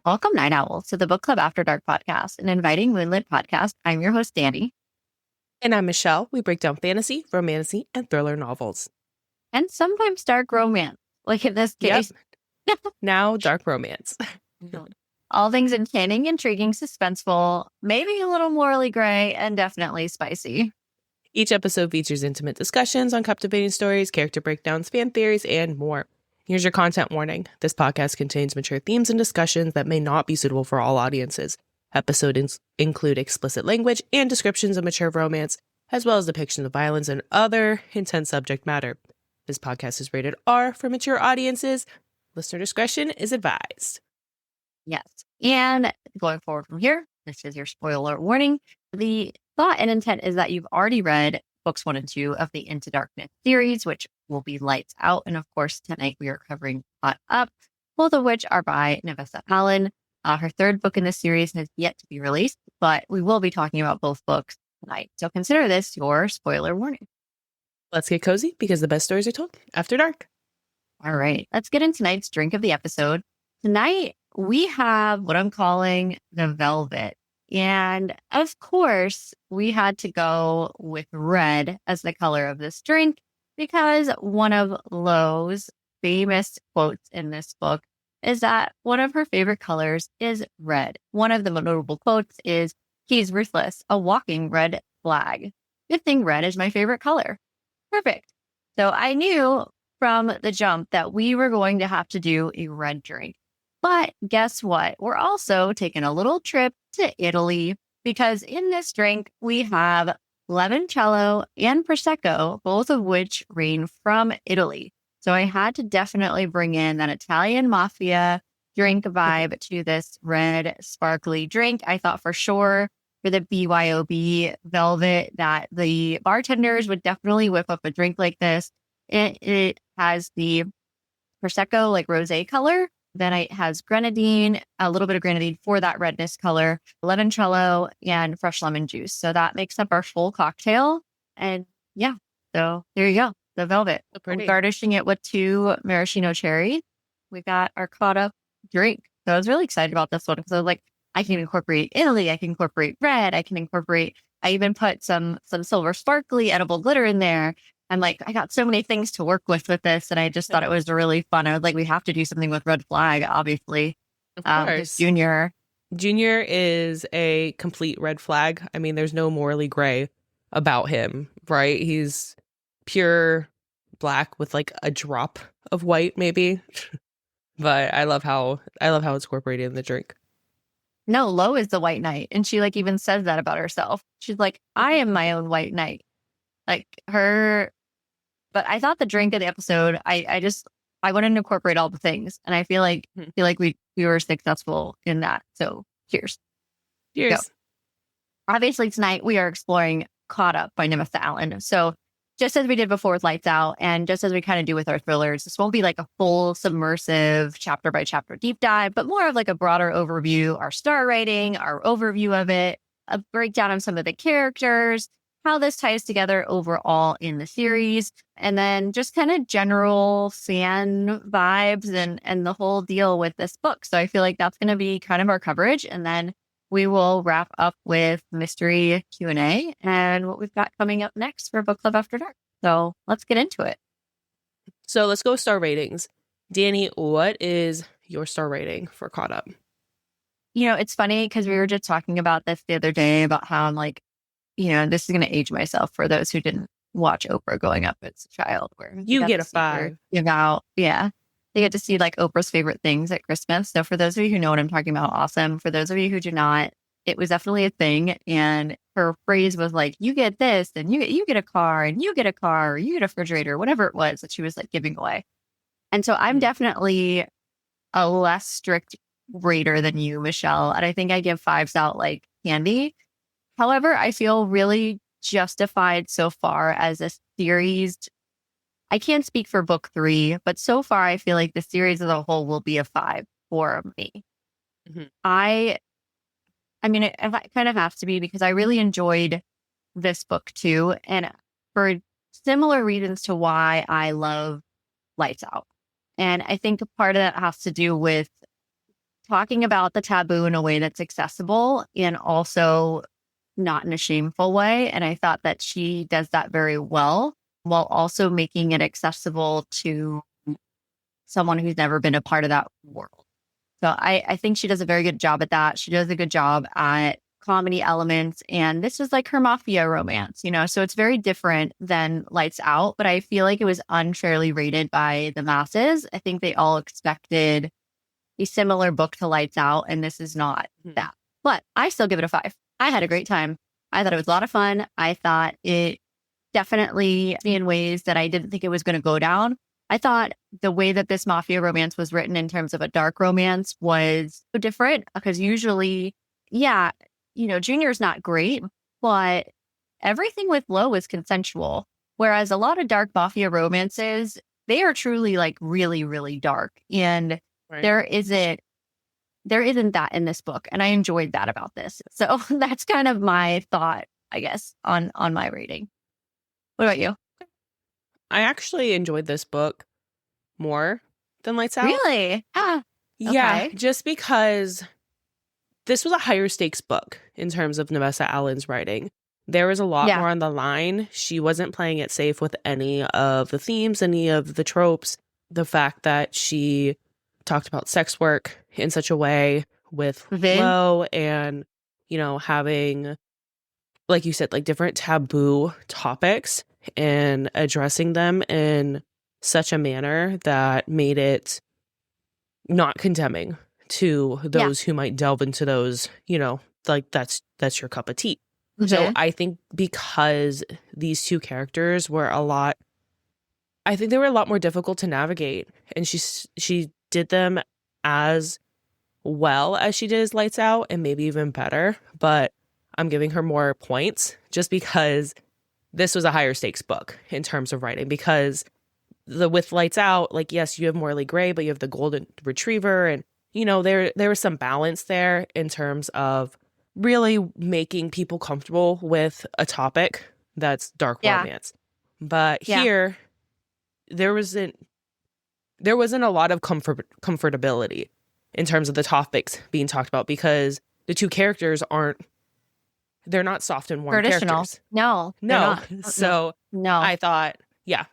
Welcome, Night Owls, to the Book Club After Dark podcast, an inviting moonlit podcast. I'm your host, Danny. And I'm Michelle. We break down fantasy, romantasy, and thriller novels. And sometimes dark romance, like in this case. Yep. Now, dark romance. All things enchanting, intriguing, suspenseful, maybe a little morally gray, and definitely spicy. Each episode features intimate discussions on captivating stories, character breakdowns, fan theories, and more. Here's your content warning. This podcast contains mature themes and discussions that may not be suitable for all audiences. Episodes include explicit language and descriptions of mature romance, as well as depictions of violence and other intense subject matter. This podcast is rated R for mature audiences. Listener discretion is advised. Yes. And going forward from here, this is your spoiler warning. The thought and intent is that you've already read books 1 and 2 of the Into Darkness series, which will be Lights Out. And of course, tonight we are covering Caught Up, both of which are by Navessa Allen. Her third book in this series has yet to be released, but we will be talking about both books tonight. So consider this your spoiler warning. Let's get cozy because the best stories are told after dark. All right, let's get into tonight's drink of the episode. Tonight, we have what I'm calling the Velvet. And of course, we had to go with red as the color of this drink because one of Lo's famous quotes in this book is that one of her favorite colors is red. One of the notable quotes is, "He's ruthless, a walking red flag." Good thing red is my favorite color. Perfect. So I knew from the jump that we were going to have to do a red drink. But guess what? We're also taking a little trip to Italy because in this drink, we have limoncello and Prosecco, both of which reign from Italy. So I had to definitely bring in that Italian mafia drink vibe to this red sparkly drink. I thought for sure for the BYOB Velvet that the bartenders would definitely whip up a drink like this. It has the Prosecco, like rosé color. Then it has grenadine, a little bit of grenadine for that redness color, limoncello, and fresh lemon juice. So that makes up our full cocktail. And yeah, so there you go, the Velvet. So pretty. Garnishing it with 2 maraschino cherries. We got our caught up drink. So I was really excited about this one because I was like, I can incorporate Italy, I can incorporate red, I even put some silver sparkly edible glitter in there. I'm like, I got so many things to work with this. And I just thought it was really fun. I was like, we have to do something with red flag, obviously. Of course. Junior is a complete red flag. I mean, there's no morally gray about him, right? He's pure black with like a drop of white, maybe. But I love how it's incorporated in the drink. No, Lo is the white knight. And she like even says that about herself. She's like, I am my own white knight. Like her, but I thought the drink of the episode, I wanted to incorporate all the things. And I feel like we were successful in that. So cheers. Cheers. Go. Obviously tonight we are exploring Caught Up by Navessa Allen. So just as we did before with Lights Out, and just as we kind of do with our thrillers, this won't be like a full submersive chapter by chapter deep dive, but more of like a broader overview, our star rating, our overview of it, a breakdown of some of the characters, how this ties together overall in the series, and then just kind of general fan vibes and the whole deal with this book. So I feel like that's going to be kind of our coverage. And then we will wrap up with mystery Q&A and what we've got coming up next for Book Club After Dark. So let's get into it. So let's go with star ratings. Danny, what is your star rating for Caught Up? You know, it's funny because we were just talking about this the other day about how I'm like, you know, this is going to age myself for those who didn't watch Oprah growing up as a child. Where you get a 5. They get to see like Oprah's favorite things at Christmas. So for those of you who know what I'm talking about, awesome. For those of you who do not, it was definitely a thing. And her phrase was like, you get this, and you get a car, and you get a car, or you get a refrigerator, whatever it was that she was like giving away. And so I'm definitely a less strict rater than you, Michelle. And I think I give 5s out like candy. However, I feel really justified so far as a series. I can't speak for book 3, but so far I feel like the series as a whole will be a 5 for me. Mm-hmm. I mean, it kind of has to be because I really enjoyed this book too. And for similar reasons to why I love Lights Out. And I think part of that has to do with talking about the taboo in a way that's accessible and also not in a shameful way. And I thought that she does that very well while also making it accessible to someone who's never been a part of that world. So I think she does a very good job at that. She does a good job at comedy elements. And this is like her mafia romance, you know, so it's very different than Lights Out, but I feel like it was unfairly rated by the masses. I think they all expected a similar book to Lights Out, and this is not that. But I still give it a 5. I had a great time. I thought it was a lot of fun. I thought it definitely in ways that I didn't think it was going to go down. I thought the way that this mafia romance was written in terms of a dark romance was different because usually, yeah, you know, Junior's not great, but everything with Lo is consensual. Whereas a lot of dark mafia romances, they are truly like really, really dark. And Right. there isn't that in this book. And I enjoyed that about this. So that's kind of my thought, I guess, on my rating. What about you? I actually enjoyed this book more than Lights Out. Really? Ah, Yeah, okay. just because this was a higher stakes book in terms of Navessa Allen's writing. There was a lot Yeah. more on the line. She wasn't playing it safe with any of the themes, any of the tropes. The fact that she talked about sex work in such a way with Vin? Lo and, you know, having, like you said, like different taboo topics and addressing them in such a manner that made it not condemning to those who might delve into those, you know, like that's your cup of tea. So I think because these two characters were I think they were a lot more difficult to navigate, and she did them as well as she did as Lights Out, and maybe even better. But I'm giving her more points just because this was a higher stakes book in terms of writing. Because with Lights Out, like, yes, you have Morley Gray, but you have the golden retriever, and you know there was some balance there in terms of really making people comfortable with a topic that's dark romance. But here, there wasn't a lot of comfortability in terms of the topics being talked about because the two characters they're not soft and warm Traditional. characters. No. So No. I thought, yeah.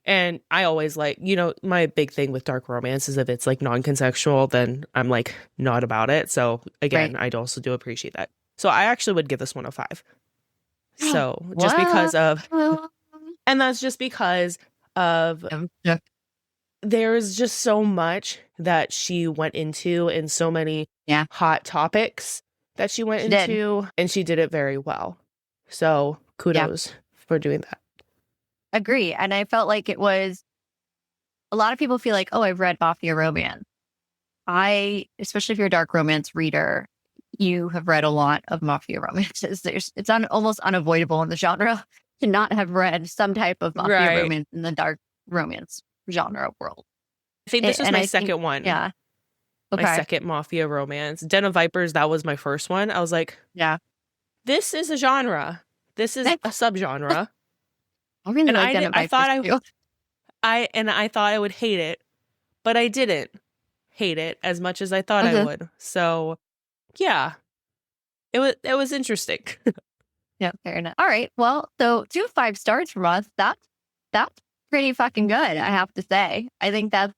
And I always like, you know, my big thing with dark romance is if it's like non-consensual, then I'm like not about it. So again, I also do appreciate that. So I actually would give this one a 5. So just because of, and that's just because of, there's just so much that she went into and so many hot topics that she went into, and she did it very well. So kudos for doing that. Agree. And I felt like it was, a lot of people feel like, oh, I've read mafia romance. Especially if you're a dark romance reader, you have read a lot of mafia romances. It's almost unavoidable in the genre to not have read some type of mafia romance in the dark romance genre world. I think this is my second one. Yeah. Okay. My second mafia romance. Den of Vipers, that was my first one. I was like, this is a genre. This is a subgenre. I really like Den of Vipers too. I thought I would hate it, but I didn't hate it as much as I thought I would. So, yeah, it was interesting. Yeah, fair enough. All right, well, so 2 5 stars from us. That's pretty fucking good, I have to say. I think that's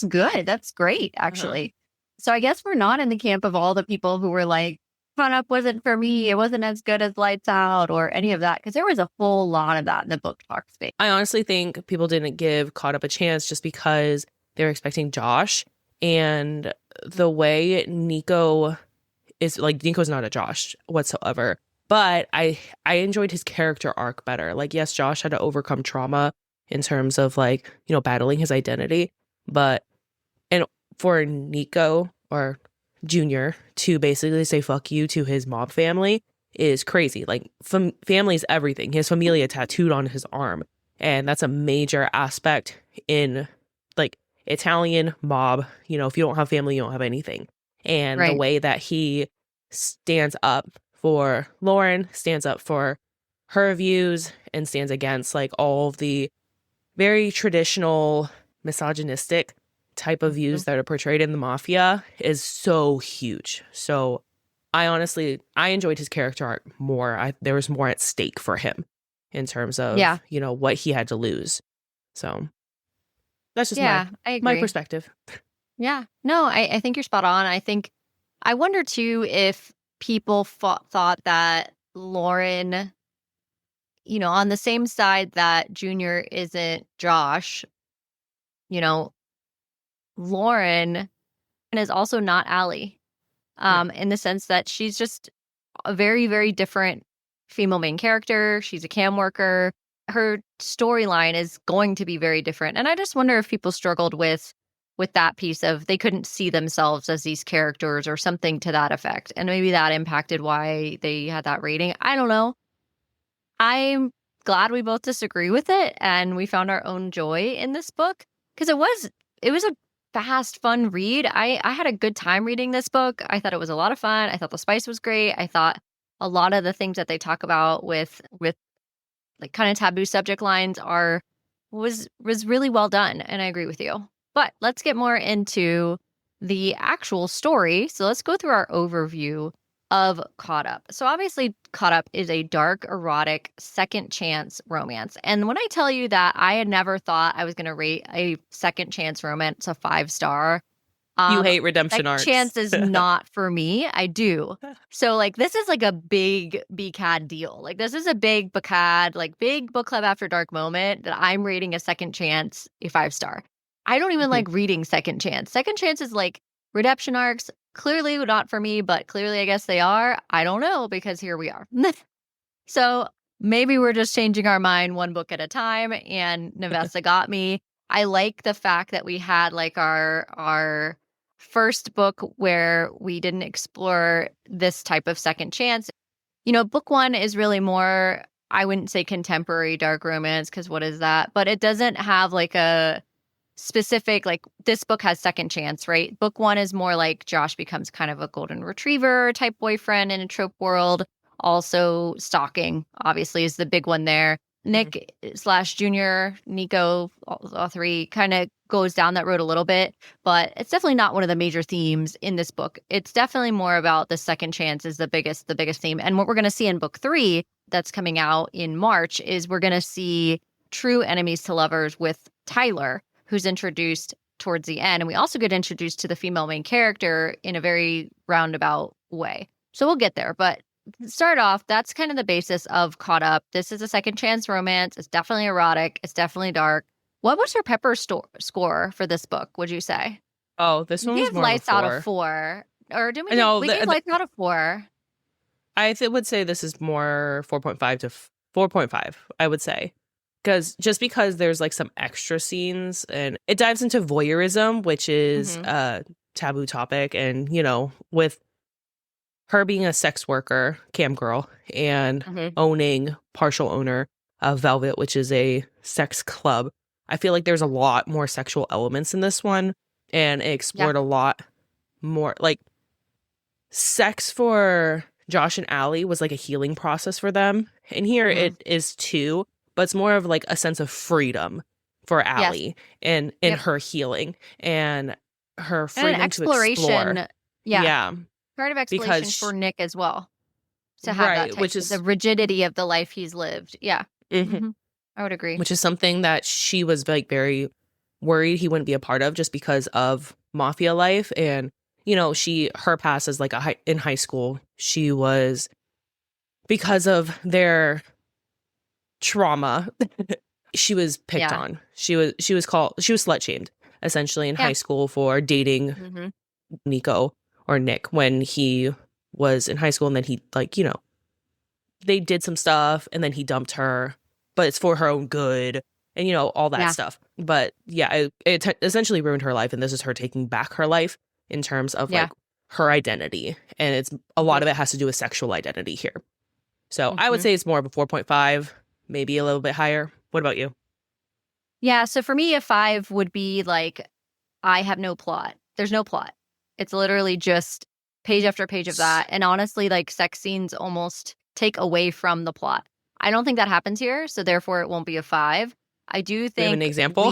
good. That's great, actually. So I guess we're not in the camp of all the people who were like, Fun Up wasn't for me. It wasn't as good as Lights Out or any of that, because there was a whole lot of that in the book talk space. I honestly think people didn't give Caught Up a chance just because they were expecting Josh, and the way Nico is, like, Nico's not a Josh whatsoever, but I enjoyed his character arc better. Like, yes, Josh had to overcome trauma in terms of, like, you know, battling his identity, but and for Nico or Junior to basically say fuck you to his mob family is crazy. Like, family is everything. He has familia tattooed on his arm, and that's a major aspect in, like, Italian mob. You know, if you don't have family, you don't have anything. And the way that he stands up for Lauren, stands up for her views, and stands against, like, all of the very traditional misogynistic type of views that are portrayed in the mafia is so huge. So I enjoyed his character arc more. There was more at stake for him in terms Yeah. of, what he had to lose. So that's just Yeah, I my agree. perspective. Yeah. No, I think you're spot on. I wonder too if people thought that Lauren, on the same side that Junior isn't Josh, you know, Lauren is also not Allie, Yeah. in the sense that she's just a very, very different female main character. She's a cam worker. Her storyline is going to be very different. And I just wonder if people struggled with that piece of they couldn't see themselves as these characters or something to that effect. And maybe that impacted why they had that rating. I don't know. I'm glad we both disagree with it and we found our own joy in this book because it was a fast, fun read. I had a good time reading this book. I thought it was a lot of fun. I thought the spice was great. I thought a lot of the things that they talk about with like kind of taboo subject lines was really well done, and I agree with you. But let's get more into the actual story. So let's go through our overview of Caught Up. So obviously Caught Up is a dark, erotic, second chance romance. And when I tell you that I had never thought I was going to rate a second chance romance a 5-star, You hate redemption second arcs. chance is not for me. I do. So like this is like a big BCAD deal. Like this is a big BCAD, like big book club after dark moment that I'm rating a second chance a 5-star. I don't even like reading second chance. Second chance is like redemption arcs. Clearly not for me, but clearly I guess they are. I don't know because here we are. So maybe we're just changing our mind one book at a time. And Navessa got me. I like the fact that we had like our first book where we didn't explore this type of second chance. Book one is really more, I wouldn't say contemporary dark romance because what is that? But it doesn't have like a specific, like this book has second chance, right? Book one is more like Josh becomes kind of a golden retriever type boyfriend in a trope world. Also stalking obviously is the big one there. Nick slash Junior, Nico, all three kind of goes down that road a little bit, but it's definitely not one of the major themes in this book. It's definitely more about the second chance is the biggest theme. And what we're going to see in book 3 that's coming out in March is we're going to see true enemies to lovers with Tyler, who's introduced towards the end. And we also get introduced to the female main character in a very roundabout way. So we'll get there, but start off, that's kind of the basis of Caught Up. This is a second chance romance. It's definitely erotic. It's definitely dark. What was your Pepper score for this book, would you say? Oh, this We one was gave more Lights of a out 4. of 4. Or didn't we? No, We gave Lights out of 4. would say this is more 4.5 to 4.5, I would say. Because there's like some extra scenes and it dives into voyeurism, which is a taboo topic. And, with her being a sex worker, cam girl, and owning partial owner of Velvet, which is a sex club, I feel like there's a lot more sexual elements in this one. And it explored a lot more. Like, sex for Josh and Allie was like a healing process for them. And here it is too, but it's more of like a sense of freedom for Allie and in her healing and her freedom and to explore. Yeah. Part of exploration for Nick as well. To have that type, which is the rigidity of the life he's lived. Yeah. I would agree. Which is something that she was like very worried he wouldn't be a part of just because of mafia life. And, her past as like in high school, she was, because of their trauma, she was picked on. She was slut shamed essentially in high school for dating Nico or Nick when he was in high school, and then he they did some stuff and then he dumped her, but it's for her own good and all that stuff. But it essentially ruined her life, and this is her taking back her life in terms of like her identity, and it's a lot of it has to do with sexual identity here. So I would say it's more of a 4.5, maybe a little bit higher. What about you? Yeah, so for me a 5 would be like I have no plot. There's no plot. It's literally just page after page of that. And honestly, like sex scenes almost take away from the plot. I don't think that happens here, so therefore it won't be a 5. I do think we have an example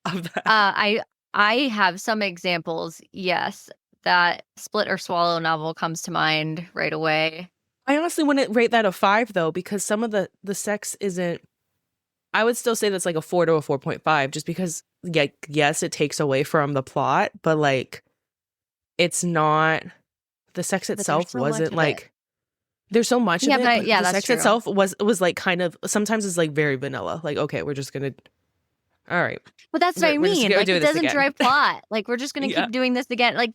of that. I have some examples, yes. That Split or Swallow novel comes to mind right away. I honestly wouldn't rate that a 5 though, because some of the sex isn't. I would still say that's like a 4 to a 4.5, just because, yeah, yes, it takes away from the plot, but like it's not, the sex But there's itself so much wasn't of it. like, there's so much of Yeah, it, but but yeah, the that's sex true. itself was like kind of, sometimes it's like very vanilla. Like, okay, we're just gonna, all right, But that's what I we're just mean. gonna Like, do it this doesn't again. drive plot. Like, we're just gonna Yeah. keep doing this again. Like,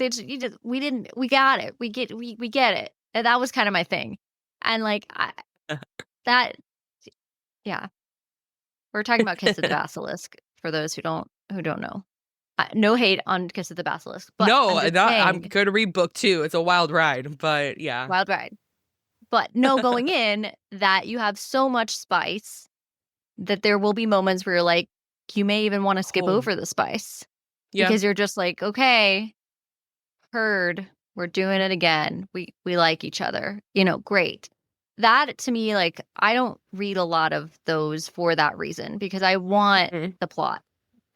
we got it. We get it. And that was kind of my thing. And like, that, yeah, we're talking about Kiss of the Basilisk for those who don't know. No hate on Kiss of the Basilisk, but I'm No, just not, I'm saying, going to read book 2. It's a wild ride, but yeah. wild ride. But no, going in that you have so much spice that there will be moments where you're like, you may even want to skip Oh, over the spice yeah. because you're just like, okay, heard, we're doing it again. We like each other. Great. That to me, like, I don't read a lot of those for that reason because I want Mhm. the plot.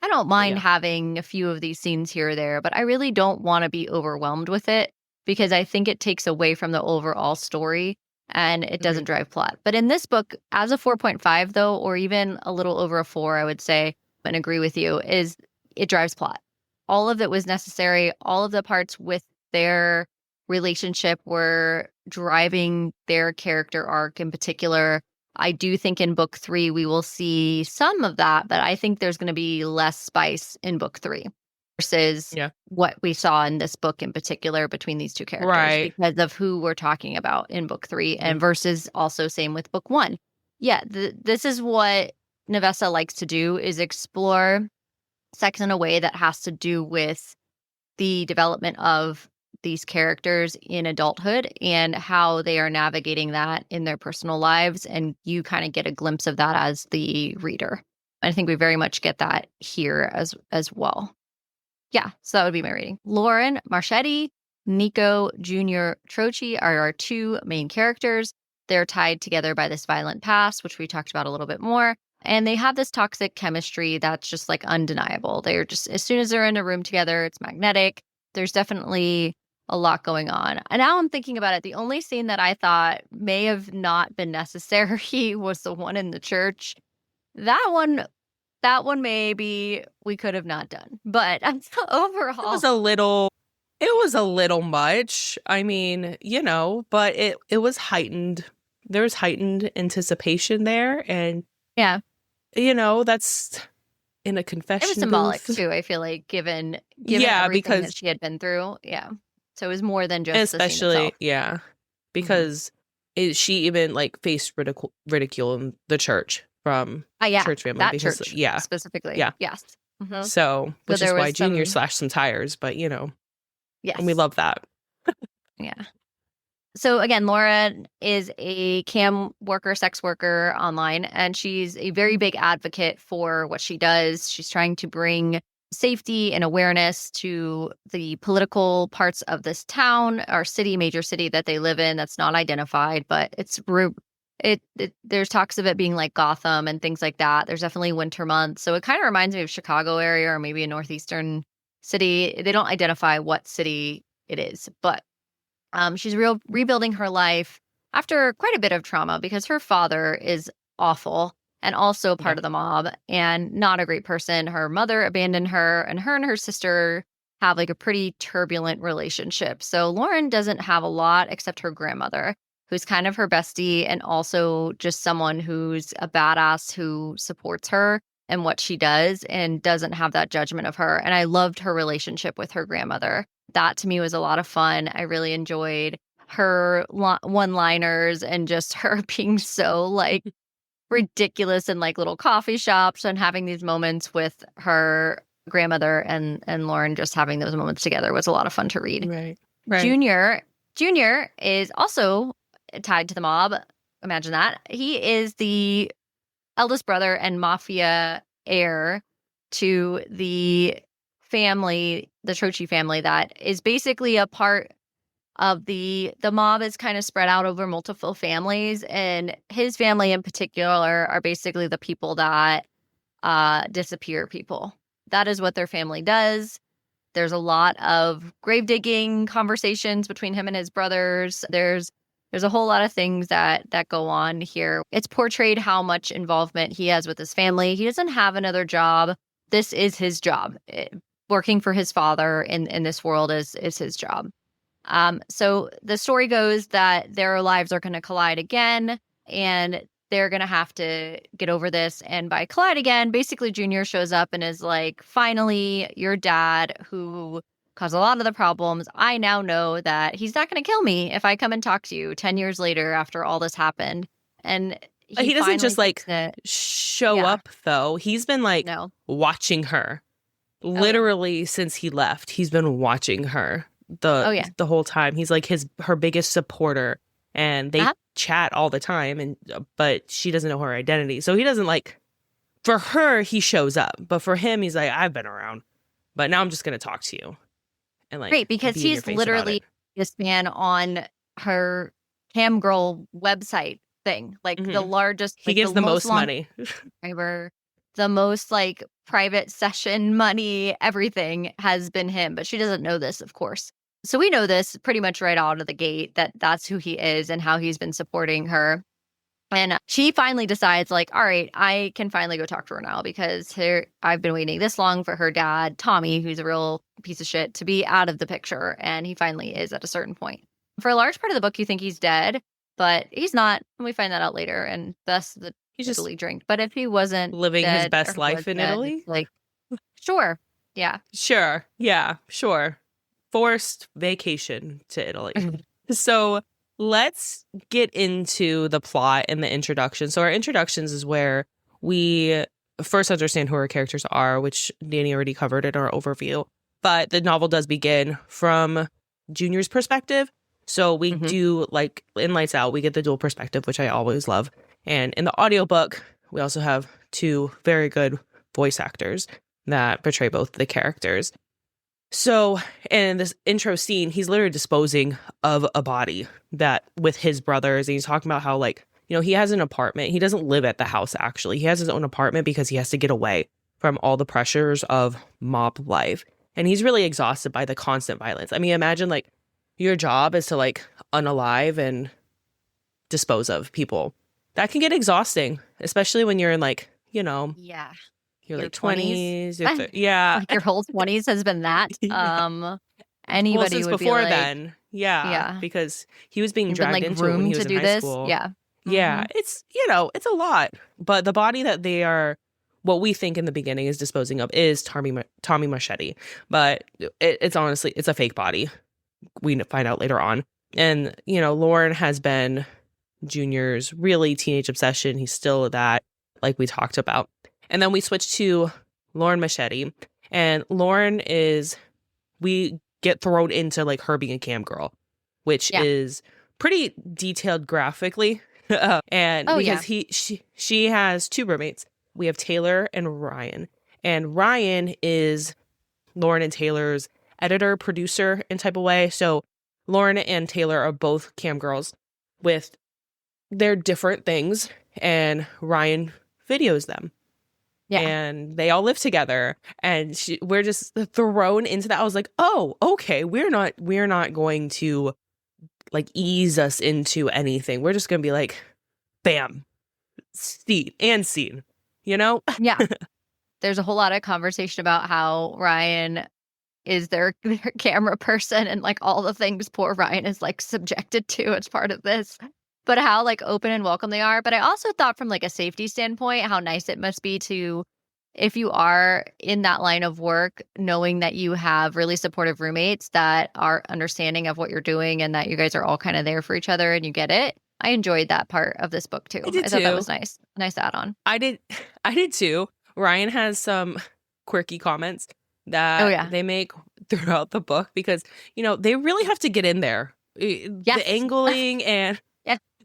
I don't mind Yeah. having a few of these scenes here or there, but I really don't want to be overwhelmed with it because I think it takes away from the overall story and it doesn't Agreed. drive plot. But in this book, as a 4.5 though, or even a little over a 4, I would say, and agree with you, is it drives plot. All of it was necessary. All of the parts with their relationship were driving their character arc in particular. I do think in book 3 we will see some of that, but I think there's going to be less spice in book 3 versus Yeah. what we saw in this book in particular between these two characters Right. because of who we're talking about in book 3 and Mhm. versus also same with book 1. Yeah, this is what Navessa likes to do is explore sex in a way that has to do with the development of these characters in adulthood and how they are navigating that in their personal lives. And you kind of get a glimpse of that as the reader. I think we very much get that here as well. Yeah, so that would be my rating. Lauren Marchetti, Nico Jr. Trochi are our two main characters. They're tied together by this violent past, which we talked about a little bit more. And they have this toxic chemistry that's just like undeniable. They're just, as soon as they're in a room together, it's magnetic. There's definitely a lot going on. And now I'm thinking about it. The only scene that I thought may have not been necessary was the one in the church. That one maybe we could have not done. But overall, It was a little much. I mean, but it was heightened. There was heightened anticipation there, and yeah, that's in a it was confession symbolic booth. too, I feel like, given Yeah, everything that because she had been through. Yeah. So it was more than just the scene especially, itself. yeah, Mhm. because she even like faced ridicule in the church from Yeah, church family that because church yeah, specifically. yeah. Yes. Mhm. So, So which is there why was Junior some, slashed some tires, but and we yes. love that. Yeah. So again, Laura is a cam worker, sex worker online, and she's a very big advocate for what she does. She's trying to bring safety and awareness to the political parts of this town or city, major city that they live in that's not identified, but there's talks of it being like Gotham and things like that. There's definitely winter months. So it kind of reminds me of Chicago area or maybe a northeastern city. They don't identify what city it is, but she's rebuilding her life after quite a bit of trauma because her father is awful and also Yeah. part of the mob and not a great person. Her mother abandoned her, and her sister have like a pretty turbulent relationship. So Lauren doesn't have a lot except her grandmother, who's kind of her bestie and also just someone who's a badass who supports her and what she does and doesn't have that judgment of her. And I loved her relationship with her grandmother. That to me was a lot of fun. I really enjoyed her one-liners and just her being so like ridiculous in like little coffee shops and having these moments with her grandmother and Lauren just having those moments together was a lot of fun to read. Right. Right. Junior is also tied to the mob. Imagine that. He is the eldest brother and mafia heir to the family, the Trochi family, that is basically a part of the mob is kind of spread out over multiple families, and his family in particular are basically the people that disappear people that is what their family does. There's a lot of grave digging conversations between him and his brothers. There's a whole lot of things that go on here. It's portrayed how much involvement he has with his family. He doesn't have another job. This is his job. Working for his father in this world is his job. So the story goes that their lives are going to collide again, and they're going to have to get over this. And by collide again, basically Junior shows up and is like, finally, your dad, who caused a lot of the problems, I now know that he's not going to kill me if I come and talk to you 10 years later after all this happened. And he doesn't just like show Yeah. up, though. He's been like No. watching her literally since he left. He's been watching her the whole time. He's like her biggest supporter, and they chat all the time, but she doesn't know her identity. So he doesn't like, for her, he shows up, but for him, he's like, I've been around, but now I'm just going to talk to you. And like, great, because he's literally this man on her cam girl website thing, like the largest. He gives the most money. The most like private session money, everything has been him, but she doesn't know this, of course. So we know this pretty much right out of the gate, that that's who he is and how he's been supporting her. And she finally decides, like, all right, I can finally go talk to her now, because I've been waiting this long for her dad, Tommy, who's a real piece of shit, to be out of the picture. And he finally is at a certain point. For a large part of the book, you think he's dead, but he's not. And we find that out later. And thus the He's just Italy drink. But if he wasn't living his best life in Italy, like, sure. Yeah. Sure. Yeah, sure. Forced vacation to Italy. So let's get into the plot and the introduction. So our introductions is where we first understand who our characters are, which Danny already covered in our overview. But the novel does begin from Junior's perspective. So we do, like in Lights Out, we get the dual perspective, which I always love. And in the audiobook, we also have two very good voice actors that portray both the characters. So in this intro scene, he's literally disposing of a body that with his brothers. And he's talking about how, like, you know, he has an apartment. He doesn't live at the house, actually. He has his own apartment because he has to get away from all the pressures of mob life. And he's really exhausted by the constant violence. I mean, imagine, like, your job is to, like, unalive and dispose of people. That can get exhausting, especially when you're in, like, you know, your like 20s. Yeah. Like your whole 20s has been that. Anybody since would before be like, then. Yeah. Because he was being dragged into it when he was in high school. Yeah. Yeah. It's, you know, it's a lot. But the body that they are, what we think in the beginning is disposing of is Tommy Machete. But it's honestly, it's a fake body. We find out later on. And, you know, Lauren has been Junior's really teenage obsession. He's still that, like we talked about. And then we switch to Lauren Machete. And Lauren is, we get thrown into like her being a cam girl, which is pretty detailed graphically. And because she has two roommates. We have Taylor and Ryan. And Ryan is Lauren and Taylor's editor, producer in type of way. So Lauren and Taylor are both cam girls with their different things, and Ryan videos them. Yeah. And they all live together, and we're just thrown into that. I was like, oh, okay, we're not going to like ease us into anything. We're just going to be like, bam, scene, you know? Yeah. There's a whole lot of conversation about how Ryan is their camera person, and like all the things poor Ryan is like subjected to as part of this, but how like open and welcome they are. But I also thought from like a safety standpoint, how nice it must be to, if you are in that line of work, knowing that you have really supportive roommates that are understanding of what you're doing and that you guys are all kind of there for each other and you get it. I enjoyed that part of this book too. I thought that was nice. Nice add-on. I did too. Ryan has some quirky comments that they make throughout the book because, you know, they really have to get in there. The angling and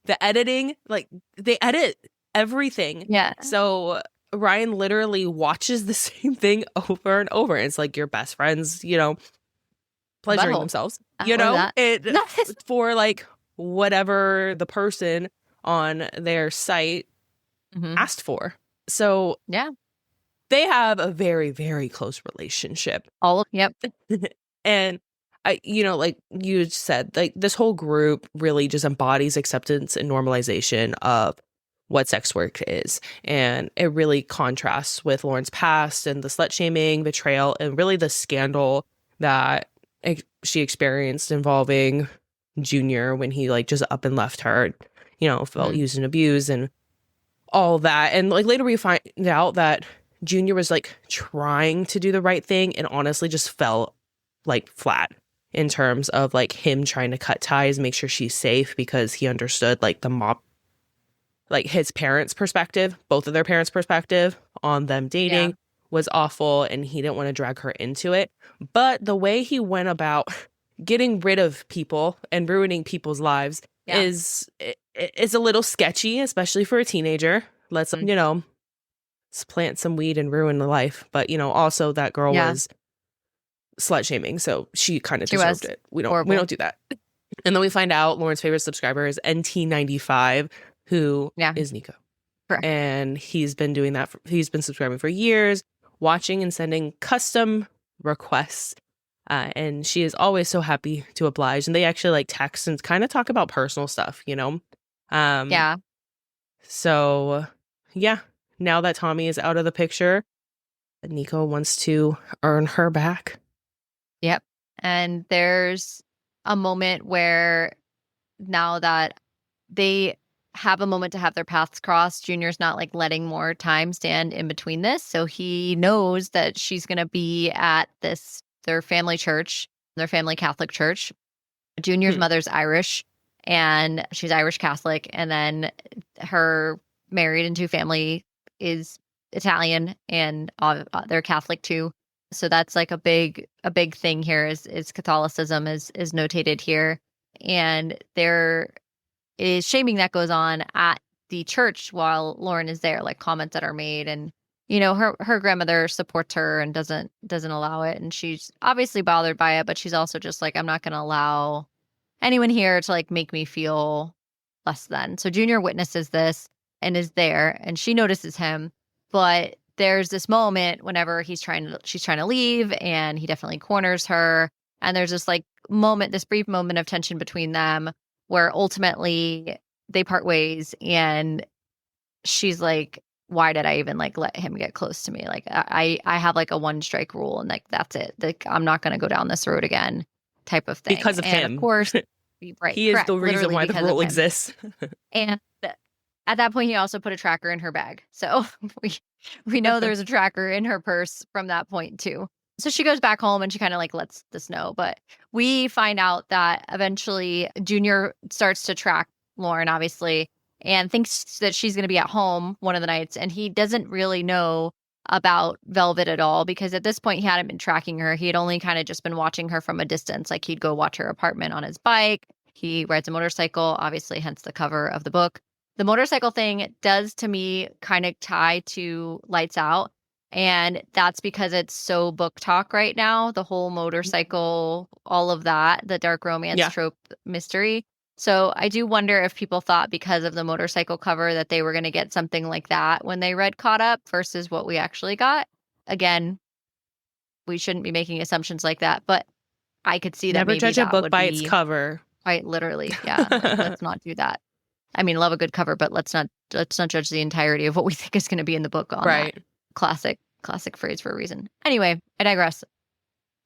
the editing, like they edit everything. Yeah. So Ryan literally watches the same thing over and over. It's like your best friends, you know, pleasuring themselves, you know, for like whatever the person on their site asked for. So they have a very, very close relationship. Yep. And like you said, like this whole group really just embodies acceptance and normalization of what sex work is. And it really contrasts with Lauren's past and the slut shaming, betrayal, and really the scandal that she experienced involving Junior when he like just up and left her, felt used and abused and all that. And like later we find out that Junior was like trying to do the right thing and honestly just fell like flat in terms of like him trying to cut ties, make sure she's safe, because he understood like the mob, like his parents' perspective, both of their parents' perspective on them dating was awful, and he didn't want to drag her into it. But the way he went about getting rid of people and ruining people's lives is a little sketchy, especially for a teenager. Let's plant some weed and ruin the life. But also that girl was slut shaming, so she kind of deserved it. We don't do that. And then we find out Lauren's favorite subscriber is NT95, who is Nico. Correct. And he's been doing that. He's been subscribing for years, watching and sending custom requests. And she is always so happy to oblige. And they actually like text and kind of talk about personal stuff, So, now that Tommy is out of the picture, Nico wants to earn her back. Yep. And there's a moment where now that they have a moment to have their paths crossed, Junior's not like letting more time stand in between this. So he knows that she's going to be at their family church, their family Catholic church. Junior's mother's Irish, and she's Irish Catholic. And then her married into family is Italian, and they're Catholic too. So that's like a big thing here is Catholicism is notated here. And there is shaming that goes on at the church while Lauren is there, like comments that are made. And, her grandmother supports her and doesn't allow it. And she's obviously bothered by it, but she's also just like, I'm not going to allow anyone here to like make me feel less than. So Junior witnesses this and is there, and she notices him. But there's this moment whenever she's trying to leave, and he definitely corners her. And there's this like moment, this brief moment of tension between them where ultimately they part ways, and she's like, why did I even like let him get close to me? Like I have like a 1 strike rule, and like, that's it. Like, I'm not going to go down this road again type of thing. Because of him. Of course, right. He is the reason why the rule exists. And at that point, he also put a tracker in her bag. So we know there's a tracker in her purse from that point too. So she goes back home and she kind of like lets this know. But we find out that eventually Junior starts to track Lauren, obviously, and thinks that she's going to be at home one of the nights. And he doesn't really know about Velvet at all, because at this point he hadn't been tracking her. He had only kind of just been watching her from a distance. Like, he'd go watch her apartment on his bike. He rides a motorcycle, obviously, hence the cover of the book. The motorcycle thing does, to me, kind of tie to Lights Out. And that's because it's so book talk right now. The whole motorcycle, all of that, the dark romance trope mystery. So I do wonder if people thought because of the motorcycle cover that they were going to get something like that when they read Caught Up versus what we actually got. Again, we shouldn't be making assumptions like that, but I could see that. Never maybe judge a book by its cover. Quite literally. Yeah. Let's not do that. I mean, love a good cover, but let's not judge the entirety of what we think is going to be in the book on that classic phrase for a reason. Anyway, I digress.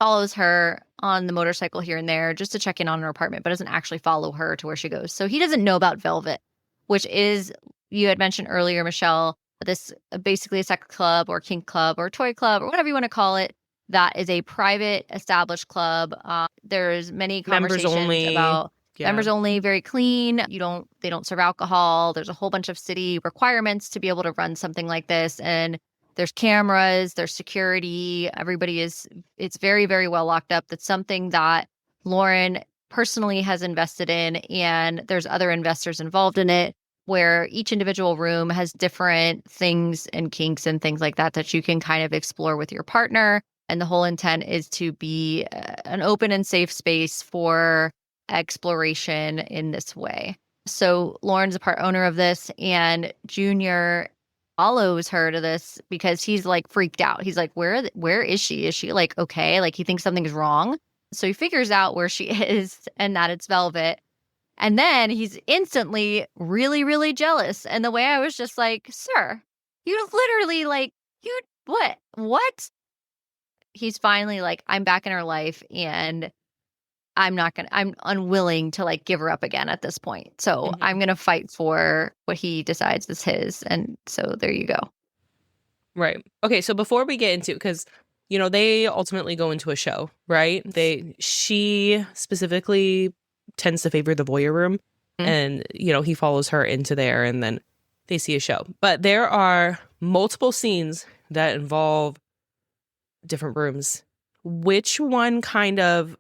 Follows her on the motorcycle here and there just to check in on her apartment, but doesn't actually follow her to where she goes. So he doesn't know about Velvet, which is, you had mentioned earlier, Michelle, this basically a sex club or kink club or toy club or whatever you want to call it. That is a private established club. There's many conversations about members only, very clean. They don't serve alcohol. There's a whole bunch of city requirements to be able to run something like this. And there's cameras, there's security. It's very, very well locked up. That's something that Lauren personally has invested in. And there's other investors involved in it, where each individual room has different things and kinks and things like that you can kind of explore with your partner. And the whole intent is to be an open and safe space for exploration in this way. So Lauren's a part owner of this, and Junior follows her to this because he's like freaked out. He's like, where is she? Is she like okay? Like he thinks something's wrong. So he figures out where she is and that it's Velvet. And then he's instantly really, really jealous. And the way I was just like, sir, you literally like, you, what? What? He's finally like, I'm back in her life and I'm unwilling to like give her up again at this point. So I'm going to fight for what he decides is his. And so there you go. Right. Okay. So before we get into, because, you know, they ultimately go into a show, right? She specifically tends to favor the voyeur room, and, you know, he follows her into there and then they see a show. But there are multiple scenes that involve different rooms. Which one kind of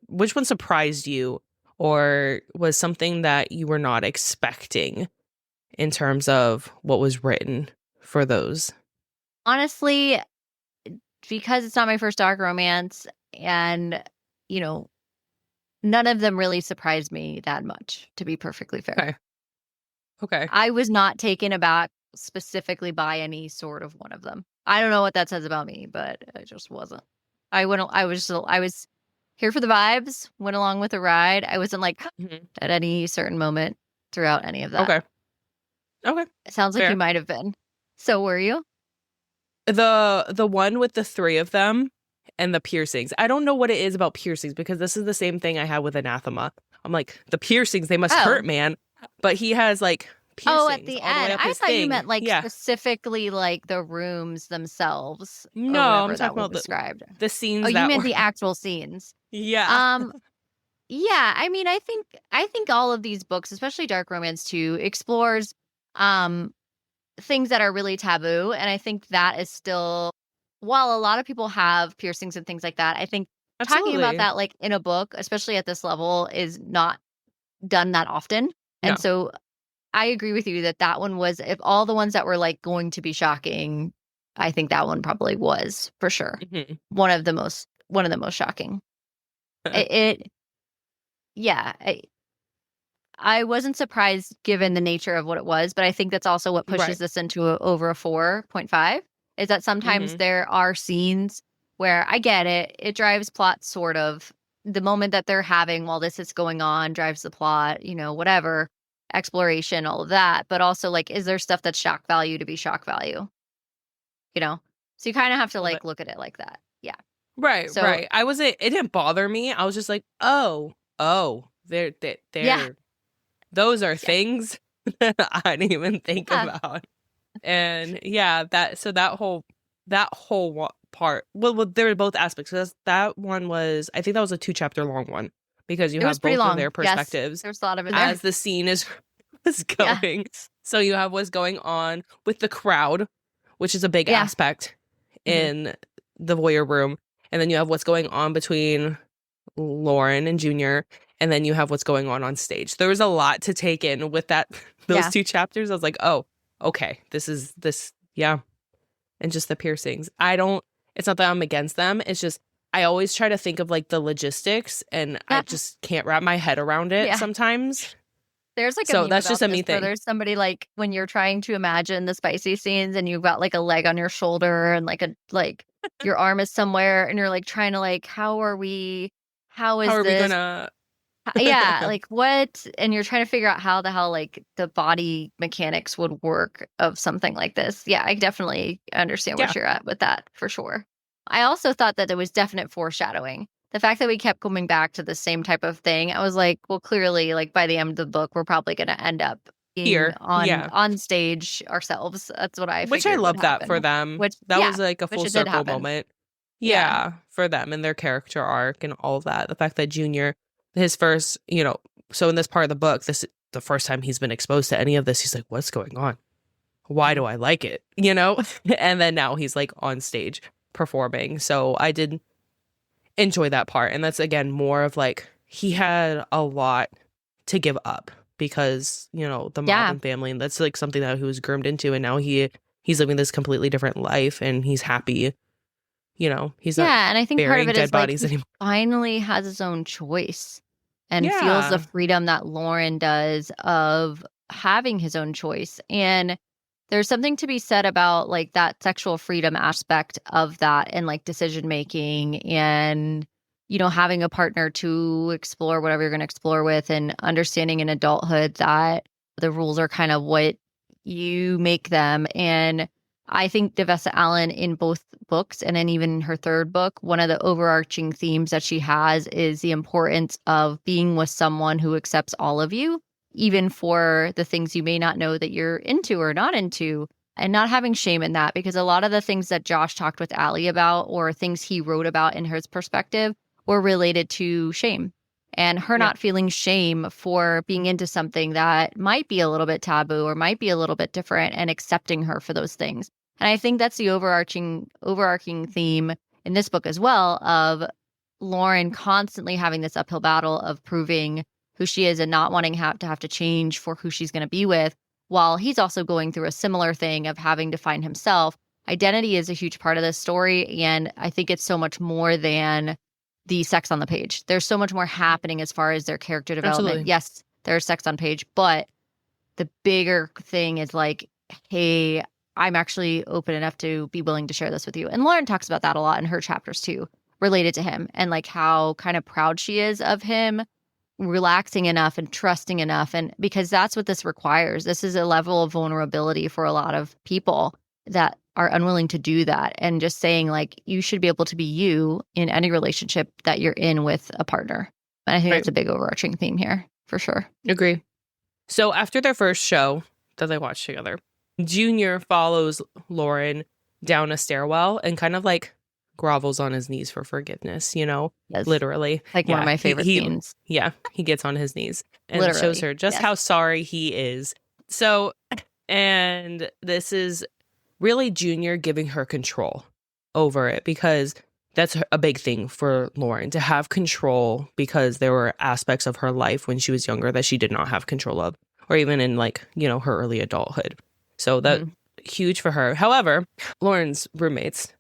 which one surprised you or was something that you were not expecting in terms of what was written for those? Honestly, because it's not my first dark romance and, you know, none of them really surprised me that much, to be perfectly fair. Okay. I was not taken aback specifically by any sort of one of them. I don't know what that says about me, but I just wasn't. I was here for the vibes, went along with the ride. I wasn't like at any certain moment throughout any of that. Okay. It sounds like you might have been. So were you? The one with the three of them and the piercings. I don't know what it is about piercings because this is the same thing I had with Anathema. I'm like, the piercings, they must hurt, man. But he has like piercings at the all the way end. up I his thought thing. you meant like specifically like the rooms themselves. No, I'm talking about described. The scenes. Oh, you meant the actual scenes. Yeah. Yeah. I mean, I think all of these books, especially dark romance too, explores things that are really taboo. And I think that is still, while a lot of people have piercings and things like that, I think talking about that like in a book, especially at this level, is not done that often. And so I agree with you that one was, if all the ones that were like going to be shocking, I think that one probably was for sure one of the most shocking. I wasn't surprised given the nature of what it was, but I think that's also what pushes this into over a 4.5 is that sometimes there are scenes where I get it. It drives plot sort of. The moment that they're having while this is going on drives the plot, you know, whatever, exploration, all of that. But also like, is there stuff that's shock value to be shock value? You know? So you kind of have to like look at it like that. Yeah. Right. It didn't bother me. I was just like, oh, they're those are things that I didn't even think about. And that whole part. Well, there were both aspects. That one was, I think that was a 2-chapter long one because you have both of their perspectives. Yes, there's a lot of it there. As the scene is going. So you have what's going on with the crowd, which is a big aspect in the voyeur room. And then you have what's going on between Lauren and Junior. And then you have what's going on stage. There was a lot to take in with those 2 chapters. I was like, oh, okay, this. And just the piercings. It's not that I'm against them. It's just, I always try to think of like the logistics and I just can't wrap my head around it sometimes. There's like so that's just a me thing. There's somebody like when you're trying to imagine the spicy scenes and you've got like a leg on your shoulder and like your arm is somewhere and you're like trying to like, how are we gonna like what? And you're trying to figure out how the hell like the body mechanics would work of something like this. Yeah, I definitely understand where you're at with that for sure. I also thought that there was definite foreshadowing. The fact that we kept coming back to the same type of thing, I was like, well, clearly, like by the end of the book, we're probably going to end up here on stage ourselves. That's what I figured. Which I love that for them. That was like a full circle moment. Yeah, for them and their character arc and all of that. The fact that Junior, his first, you know, so in this part of the book, this is the first time he's been exposed to any of this. He's like, what's going on? Why do I like it? You know? And then now he's like on stage performing. So I did enjoy that part. And that's, again, more of like, he had a lot to give up because, you know, the mob and family, and that's like something that he was groomed into. And now he's living this completely different life and he's happy. You know, he's not and I think part of it dead is bodies like he anymore. finally has his own choice and feels the freedom that Lauren does of having his own choice. And there's something to be said about like that sexual freedom aspect of that and like decision making and, you know, having a partner to explore whatever you're going to explore with and understanding in adulthood that the rules are kind of what you make them. And I think Navessa Allen in both books and then even in her third book, one of the overarching themes that she has is the importance of being with someone who accepts all of you, even for the things you may not know that you're into or not into, and not having shame in that. Because a lot of the things that Josh talked with Allie about or things he wrote about in his perspective were related to shame and her not feeling shame for being into something that might be a little bit taboo or might be a little bit different and accepting her for those things. And I think that's the overarching theme in this book as well of Lauren constantly having this uphill battle of proving who she is and not wanting to have to change for who she's going to be with, while he's also going through a similar thing of having to find himself. Identity is a huge part of this story, and I think it's so much more than the sex on the page. There's so much more happening as far as their character development. Absolutely. Yes, there's sex on page, but the bigger thing is like, hey, I'm actually open enough to be willing to share this with you. And Lauren talks about that a lot in her chapters too, related to him and like how kind of proud she is of him relaxing enough and trusting enough. And because that's what this requires. This is a level of vulnerability for a lot of people that are unwilling to do that. And just saying like, you should be able to be you in any relationship that you're in with a partner. And I think that's a big overarching theme here for sure. Agree. So after their first show that they watched together, Junior follows Lauren down a stairwell and kind of like grovels on his knees for forgiveness, you know, literally. Like one of my favorite scenes. Yeah, he gets on his knees and Literally, shows her just how sorry he is. So, and this is really Junior giving her control over it because that's a big thing for Lauren, to have control, because there were aspects of her life when she was younger that she did not have control of, or even in like, you know, her early adulthood. So that huge for her. However, Lauren's roommates,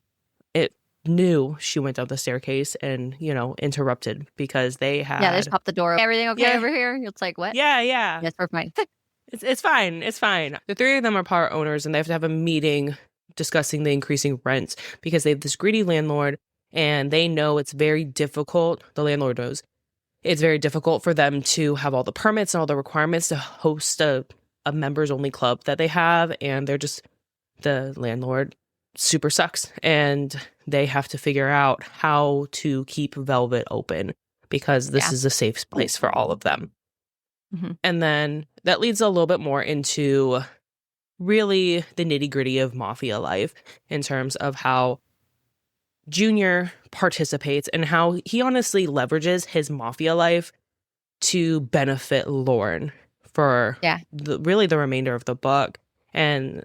it knew she went up the staircase and, you know, interrupted because they had... Yeah, they just popped the door. Everything okay over here? It's like, what? Yeah. Yes, we're fine. It's fine. It's fine. The three of them are part owners and they have to have a meeting discussing the increasing rents because they have this greedy landlord and they know it's very difficult. The landlord knows it's very difficult for them to have all the permits and all the requirements to host a members only club that they have. And they're just, the landlord super sucks and they have to figure out how to keep Velvet open because this is a safe place for all of them. Mm-hmm. And then that leads a little bit more into really the nitty gritty of mafia life in terms of how Junior participates and how he honestly leverages his mafia life to benefit Lauren for really the remainder of the book. And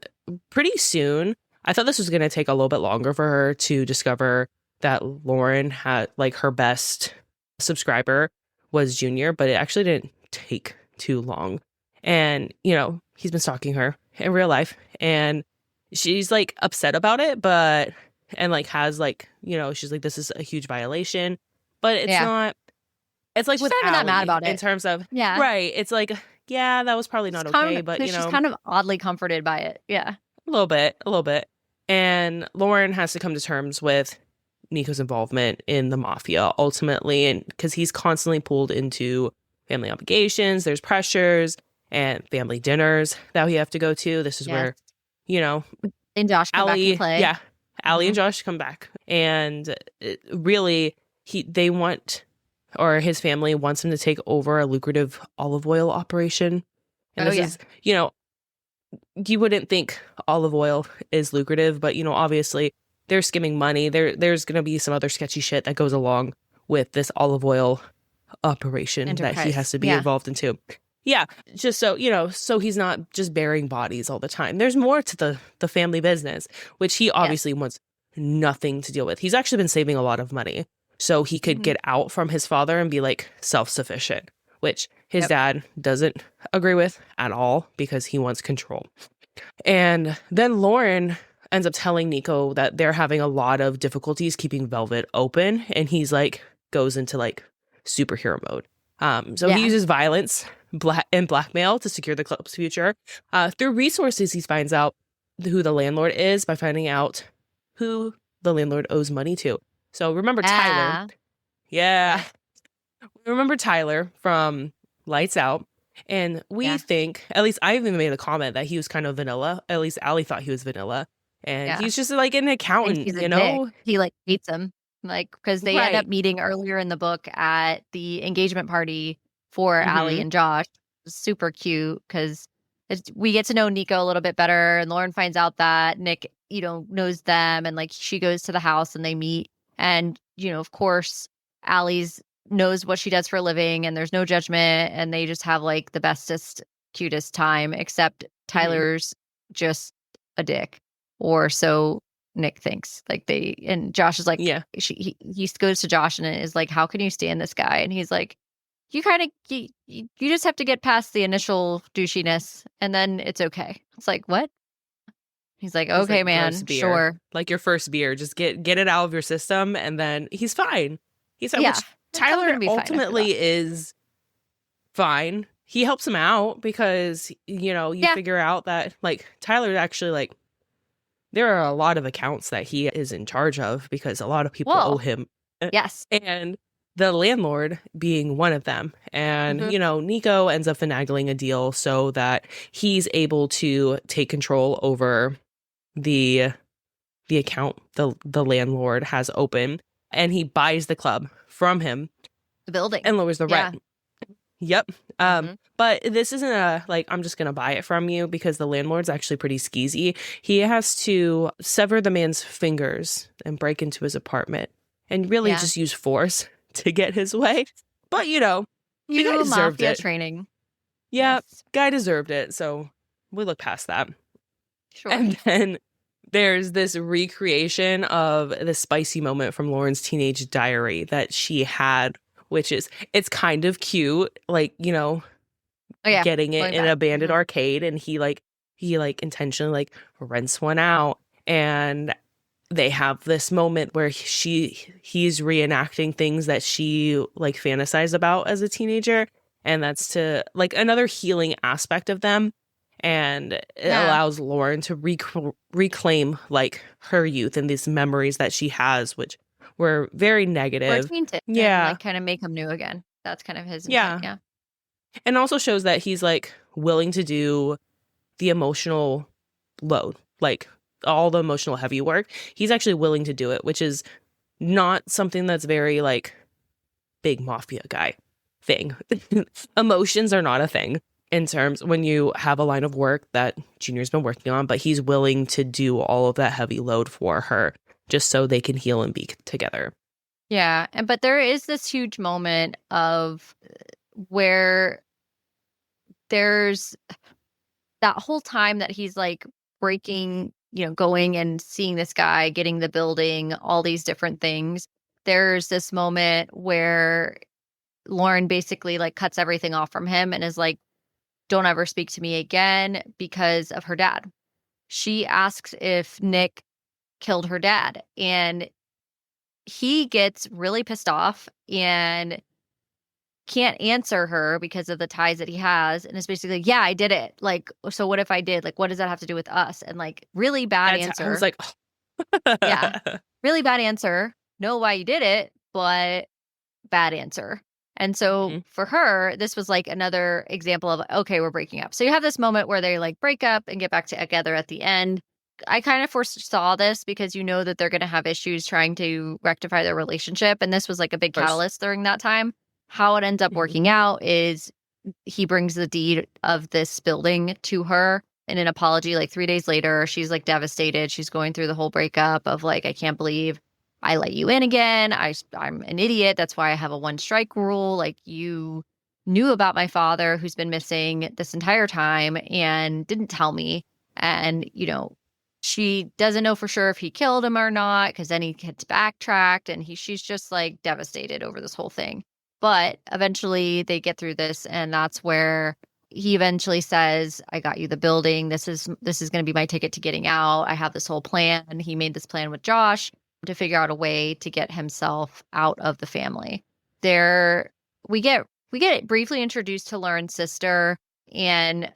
pretty soon, I thought this was going to take a little bit longer for her to discover that Lauren had, like, her best subscriber was Junior, but it actually didn't take too long. And, you know, he's been stalking her in real life and she's like upset about it, but, and like has like, you know, she's like, this is a huge violation, but it's not, it's like she's with not that mad about it in terms of, right. It's like, yeah, that was probably not okay, but you know, she's kind of oddly comforted by it. Yeah. A little bit. And Lauren has to come to terms with Nico's involvement in the mafia ultimately. And because he's constantly pulled into family obligations, there's pressures and family dinners that we have to go to. This is where, you know, and Josh come back and play. Yeah. Allie and Josh come back. And really, they want, or his family wants him to take over a lucrative olive oil operation. And this is, you know, you wouldn't think olive oil is lucrative, but, you know, obviously they're skimming money. There's going to be some other sketchy shit that goes along with this olive oil operation that he has to be involved in too. Yeah, just so, you know, so he's not just burying bodies all the time. There's more to the family business, which he obviously wants nothing to deal with. He's actually been saving a lot of money so he could get out from his father and be like self-sufficient, which his dad doesn't agree with at all because he wants control. And then Lauren ends up telling Nico that they're having a lot of difficulties keeping Velvet open. And he's like, goes into like superhero mode. So he uses violence and blackmail to secure the club's future. Through resources, he finds out who the landlord is by finding out who the landlord owes money to. So remember Tyler. Ah, Yeah. Remember Tyler from Lights Out. And we yeah, think, at least I even made a comment that he was kind of vanilla. At least Allie thought he was vanilla. And yeah. he's just like an Thinks accountant, he's a you dick. know? He like hates him. Like, because they end up Right. meeting earlier in the book at the engagement party for Allie Mm-hmm. and Josh. Super cute because we get to know Nico a little bit better, and Lauren finds out that Nick, knows them, and like she goes to the house and they meet, and of course, Allie's knows what she does for a living, and there's no judgment, and they just have like the bestest, cutest time. Except Mm-hmm. Tyler's just a dick, or so Nick thinks. Like and Josh is like, Yeah. he goes to Josh and is like, how can you stand this guy? And he's like, you kind of you just have to get past the initial douchiness and then it's okay. It's like, what? He's like, He's okay, like gross man, beer. sure. Like your first beer. Just get it out of your system and then he's fine. He's fine, Yeah, which he'll Tyler gonna be fine after that. ultimately is fine. He helps him out because, you Yeah. figure out that like Tyler actually like there are a lot of accounts that he is in charge of because a lot of people owe Well, him. yes. And the landlord being one of them. And, Hmm. Nico ends up finagling a deal so that he's able to take control over the account the landlord has open, and he buys the club from him The building. and lowers the Yeah. rent. Yep. Hmm. But this isn't a like I'm just gonna buy it from you because the landlord's actually pretty skeezy. He has to sever the man's fingers and break into his apartment and really Yeah. just use force to get his way. But the guy You deserved mafia it. training. Yeah, Yes. guy deserved it. So we look past that. Sure. And then there's this recreation of the spicy moment from Lauren's teenage diary that she had, which is it's kind of cute, like, Oh yeah. getting it Going in an back. abandoned Hmm. arcade, and he intentionally like rents one out, and they have this moment where he's reenacting things that she like fantasized about as a teenager, and that's to like another healing aspect of them, and it Yeah. allows Lauren to reclaim like her youth and these memories that she has, which were very Or negative. taint it and Yeah, like kind of make him new again. That's kind of his intent. yeah, Yeah. and also shows that he's like willing to do the emotional load, like all the emotional heavy work. He's actually willing to do it, which is not something that's very like big mafia guy thing. Emotions are not a thing in terms when you have a line of work that Junior's been working on, but he's willing to do all of that heavy load for her just so they can heal and be together. Yeah. But there is this huge moment of where there's that whole time that he's like breaking, going and seeing this guy, getting the building, all these different things. There's this moment where Lauren basically like cuts everything off from him and is like, don't ever speak to me again because of her dad. She asks if Nick killed her dad, and he gets really pissed off and can't answer her because of the ties that he has, and it's basically like, yeah, I did it. Like, so what if I did? Like, what does that have to do with us? And like, really bad I was answer. like, Yeah, really bad answer. Know why you did it, but bad answer. And so Mhm. for her, this was like another example of, okay, we're breaking up. So you have this moment where they like break up and get back together at the end. I kind of foresaw this because you know that they're going to have issues trying to rectify their relationship. And this was like a big Of course. catalyst during that time. How it ends up Mhm. working out is he brings the deed of this building to her in an apology like 3 days later. She's like devastated. She's going through the whole breakup of like, I can't believe I let you in again. I'm an idiot. That's why I have a one strike rule. Like, you knew about my father who's been missing this entire time and didn't tell me. And, she doesn't know for sure if he killed him or not because then he gets backtracked and she's just like devastated over this whole thing. But eventually they get through this, and that's where he eventually says, I got you the building. This is going to be my ticket to getting out. I have this whole plan. He made this plan with Josh to figure out a way to get himself out of the family. There we get briefly introduced to Lauren's sister, and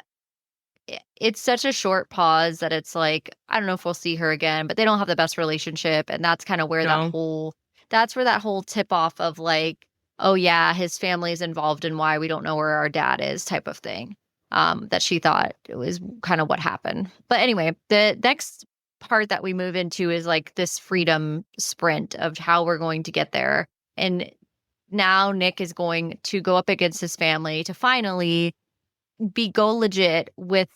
it's such a short pause that it's like, I don't know if we'll see her again, but they don't have the best relationship. And that's kind of where No. that's where that whole tip off of like, oh yeah, his family is involved in why we don't know where our dad is type of thing. That she thought it was kind of what happened. But anyway, the next part that we move into is like this freedom sprint of how we're going to get there. And now Nick is going to go up against his family to finally go legit with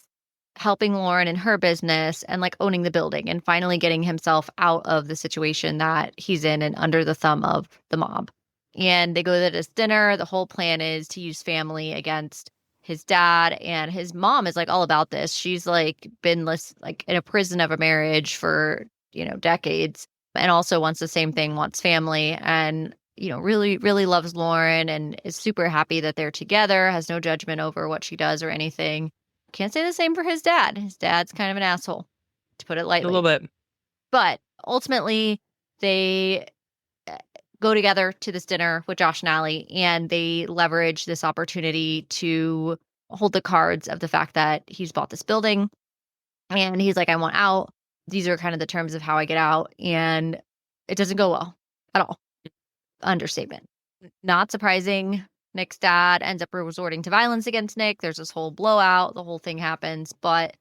helping Lauren in her business and like owning the building and finally getting himself out of the situation that he's in and under the thumb of the mob. And they go to this dinner. The whole plan is to use family against his dad, and his mom is like all about this. She's like been like in a prison of a marriage for, decades, and also wants the same thing, wants family, and really, really loves Lauren and is super happy that they're together, has no judgment over what she does or anything. Can't say the same for his dad. His dad's kind of an asshole, to put it lightly. A little bit. But ultimately, they go together to this dinner with Josh and Allie, and they leverage this opportunity to hold the cards of the fact that he's bought this building. And he's like, I want out. These are kind of the terms of how I get out. And it doesn't go well at all. Understatement. Not surprising. Nick's dad ends up resorting to violence against Nick. There's this whole blowout. The whole thing happens. But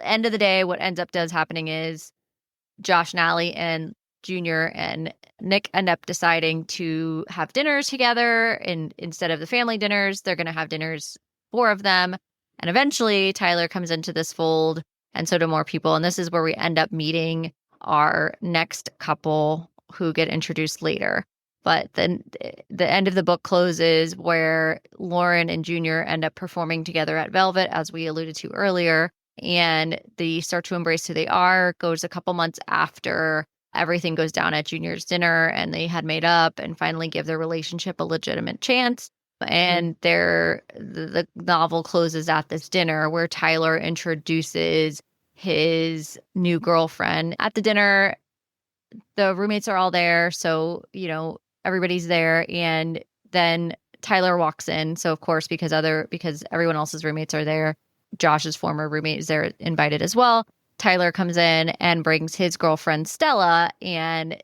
end of the day, what ends up happening is Josh and Allie and Junior and Nick end up deciding to have dinners together. And instead of the family dinners, they're going to have dinners, 4 of them. And eventually Tyler comes into this fold, and so do more people. And this is where we end up meeting our next couple who get introduced later. But then the end of the book closes where Lauren and Junior end up performing together at Velvet, as we alluded to earlier. And they start to embrace who they are. Goes a couple months after everything goes down at Junior's dinner, and they had made up and finally give their relationship a legitimate chance. And the novel closes at this dinner where Tyler introduces his new girlfriend. At the dinner, the roommates are all there, so everybody's there, and then Tyler walks in. So of course, because everyone else's roommates are there, Josh's former roommate is there, invited as well. Tyler comes in and brings his girlfriend Stella, and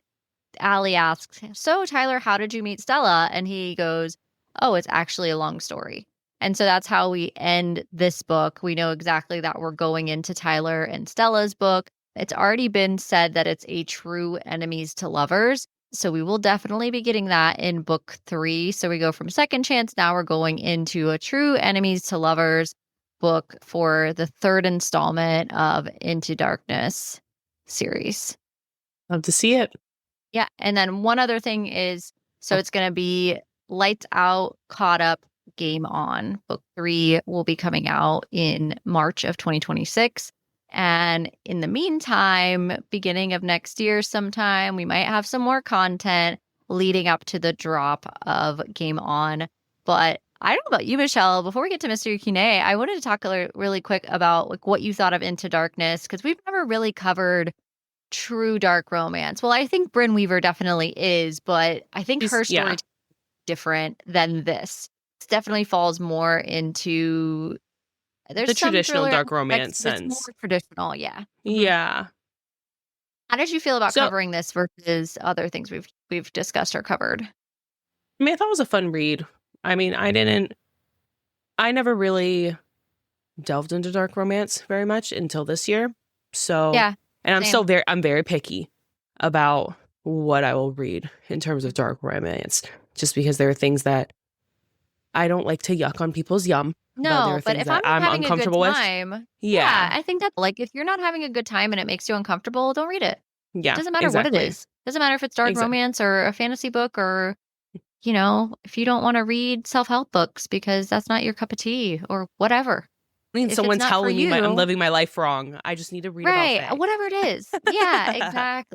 Allie asks, so Tyler, how did you meet Stella? And he goes, oh, it's actually a long story. And so that's how we end this book. We know exactly that we're going into Tyler and Stella's book. It's already been said that it's a true enemies to lovers. So we will definitely be getting that in book 3. So we go from second chance. Now we're going into a true enemies to lovers book for the 3rd installment of Into Darkness series. Love to see it. Yeah. And then one other thing is, so it's going to be Lights Out, Caught Up, Game On. Book 3 will be coming out in March of 2026. And in the meantime, beginning of next year sometime, we might have some more content leading up to the drop of Game On. But I don't know about you, Michelle. Before we get to Mystery Kine, I wanted to talk really quick about like what you thought of Into Darkness, because we've never really covered true dark romance. Well, I think Brynn Weaver definitely is, but I think her story is different than this. It definitely falls more into the traditional dark romance sense. It's more traditional, yeah. Yeah. How did you feel about covering this versus other things we've discussed or covered? I mean, I thought it was a fun read. I mean, I never really delved into dark romance very much until this year. So, yeah, and I'm very picky about what I will read in terms of dark romance, just because there are things that I don't like to yuck on people's yum. No, but if I'm not having a good time, yeah, I think that like if you're not having a good time and it makes you uncomfortable, don't read it. Yeah, it doesn't matter what it is. It doesn't matter if it's dark romance or a fantasy book, or if you don't want to read self-help books because that's not your cup of tea or whatever. I mean, someone's telling me I'm living my life wrong. I just need to read about Faye. Whatever it is. Yeah,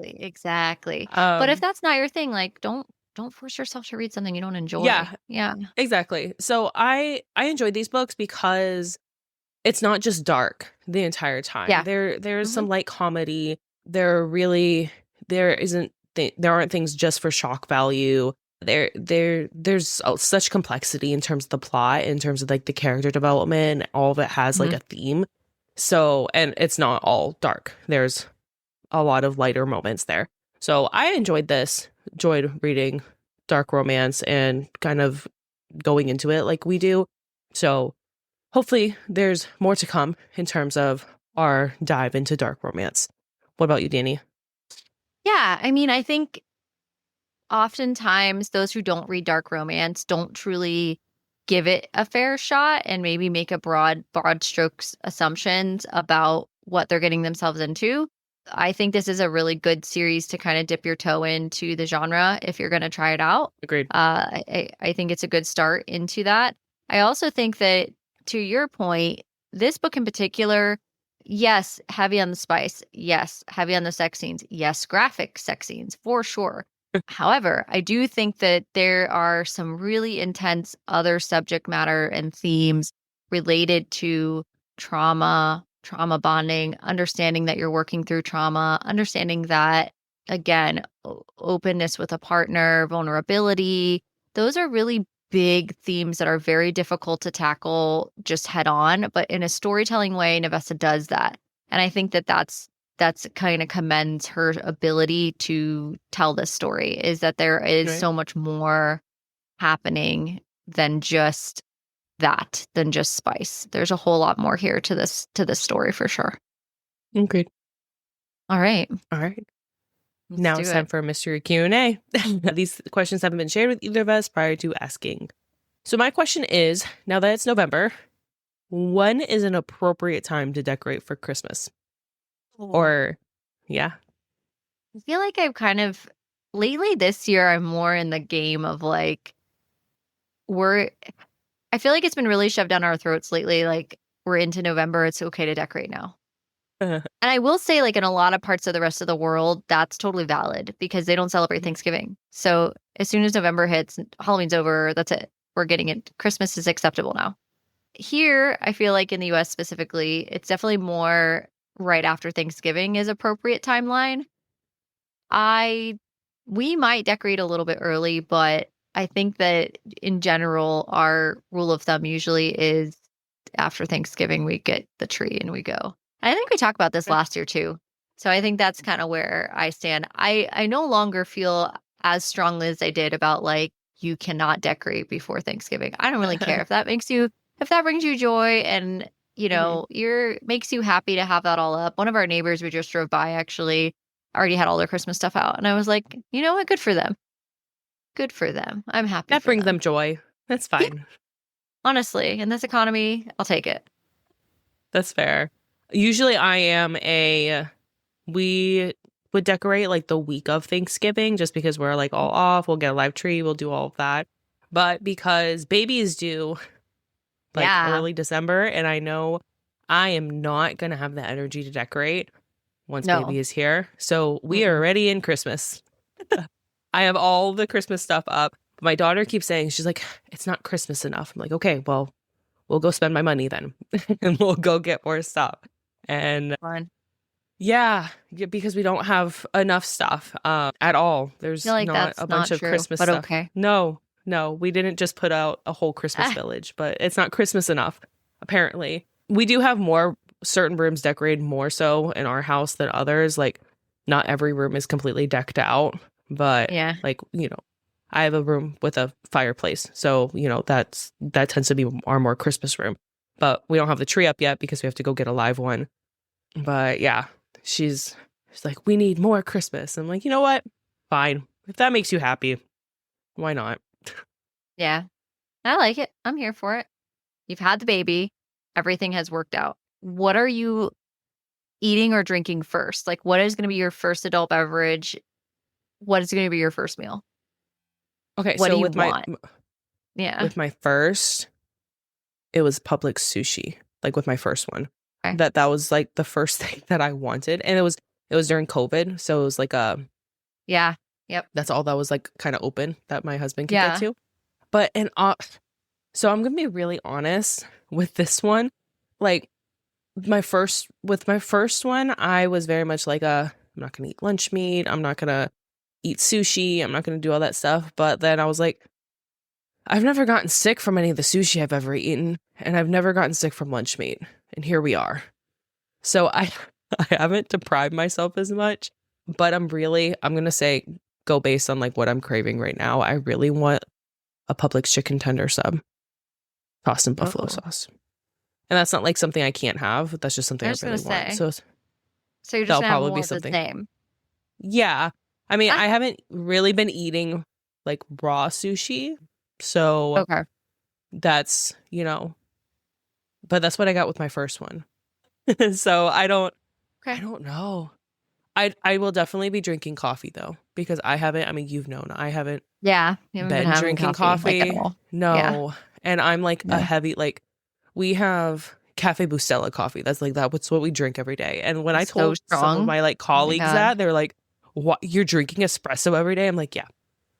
exactly. But if that's not your thing, like don't force yourself to read something you don't enjoy. Yeah, exactly. So I enjoyed these books because it's not just dark the entire time. Yeah, there's some light comedy. There aren't things just for shock value. there's such complexity in terms of the plot, in terms of like the character development. All of it has like Mhm. a theme. So, and it's not all dark. There's a lot of lighter moments there. So I enjoyed reading dark romance and kind of going into it like we do. So hopefully there's more to come in terms of our dive into dark romance. What about you, Danny? Yeah, I mean, I think oftentimes those who don't read dark romance don't truly give it a fair shot and maybe make a broad strokes assumptions about what they're getting themselves into. I think this is a really good series to kind of dip your toe into the genre if you're going to try it out. Agreed. I think it's a good start into that. I also think that, to your point, this book in particular, yes, heavy on the spice. Yes, heavy on the sex scenes. Yes, graphic sex scenes for sure. However, I do think that there are some really intense other subject matter and themes related to trauma bonding, understanding that you're working through trauma, understanding that, again, openness with a partner, vulnerability. Those are really big themes that are very difficult to tackle just head on. But in a storytelling way, Navessa does that. And I think that that's kind of commends her ability to tell this story, is that there is Right. so much more happening than just spice. There's a whole lot more here to this story for sure. Agreed. All right, All right. let's Now do it's time it. for Mystery Q&A. These questions haven't been shared with either of us prior to asking. So my question is, now that it's November, when is an appropriate time to decorate for Christmas? Or, yeah. I feel like I've kind of lately this year I'm more in the game of like we're I feel like it's been really shoved down our throats lately, like we're into November, it's okay to decorate now. Uh, And I will say, like, in a lot of parts of the rest of the world, that's totally valid because they don't celebrate Mhm. Thanksgiving. So as soon as November hits, Halloween's over, that's it. We're getting it. Christmas is acceptable now. Here, I feel like in the US specifically, it's definitely more right after Thanksgiving is appropriate timeline. I We might decorate a little bit early, but I think that in general, our rule of thumb usually is after Thanksgiving, we get the tree and we go. And I think we talked about this Okay. last year too. So I think that's kind of where I stand. I no longer feel as strongly as I did about like you cannot decorate before Thanksgiving. I don't really care if that brings you joy and Mhm. you're makes you happy to have that all up. One of our neighbors we just drove by actually already had all their Christmas stuff out. And I was like, you know what? Good for them. Good for them. I'm happy That for brings them them. joy. That's Yeah, fine. honestly, in this economy, I'll take it. That's fair. Usually we would decorate like the week of Thanksgiving just because we're like all off. We'll get a live tree. We'll do all of that. But because baby is due like Yeah. early December, and I know I am not going to have the energy to decorate once baby No. is here. So we are Mm-mm. already in Christmas. I have all the Christmas stuff up. But my daughter keeps saying, she's like, it's not Christmas enough. I'm like, okay, well, we'll go spend my money then and we'll go get more stuff. And Fun. yeah, because we don't have enough stuff at all. I feel There's like not that's a bunch not of true, Christmas but stuff. okay. No, we didn't just put out a whole Christmas Ah, village, but it's not Christmas enough, apparently. We do have more certain rooms decorated more so in our house than others. Like, not every room is completely decked out, but yeah. like, I have a room with a fireplace. So, that tends to be our more Christmas room. But we don't have the tree up yet because we have to go get a live one. But yeah, she's like, we need more Christmas. I'm like, you know what? Fine. If that makes you happy, why not? Yeah. I like it. I'm here for it. You've had the baby. Everything has worked out. What are you eating or drinking first? Like, what is going to be your first adult beverage? What is going to be your first meal? Okay, What do so you want? Yeah. with my first, it was Publix sushi. Like with my first one. Okay. That was like the first thing that I wanted. And it was during COVID. So it was like Yeah. Yep. that's all that was like kind of open that my husband could get Yeah. to. But so I'm gonna be really honest with this one. Like with my first one, I was very much like I'm not gonna eat lunch meat. I'm not gonna eat sushi. I'm not going to do all that stuff. But then I was like, I've never gotten sick from any of the sushi I've ever eaten, and I've never gotten sick from lunch meat. And here we are. So I haven't deprived myself as much, but I'm going to say go based on like what I'm craving right now. I really want a Publix chicken tender sub tossed in buffalo sauce. And that's not like something I can't have. That's just something I really want. So you're just that'll gonna have probably more be of the something. same. Yeah. I mean, I haven't really been eating like raw sushi. So Okay. that's, but that's what I got with my first one. So I don't know. I will definitely be drinking coffee though, because I haven't been drinking coffee. Like, at all. No. Yeah. And I'm like a heavy, like we have Cafe Bustelo coffee. That's like that's what we drink every day. And when I told some of my like colleagues that, they're like, "What? You're drinking espresso every day?" I'm like, "Yeah."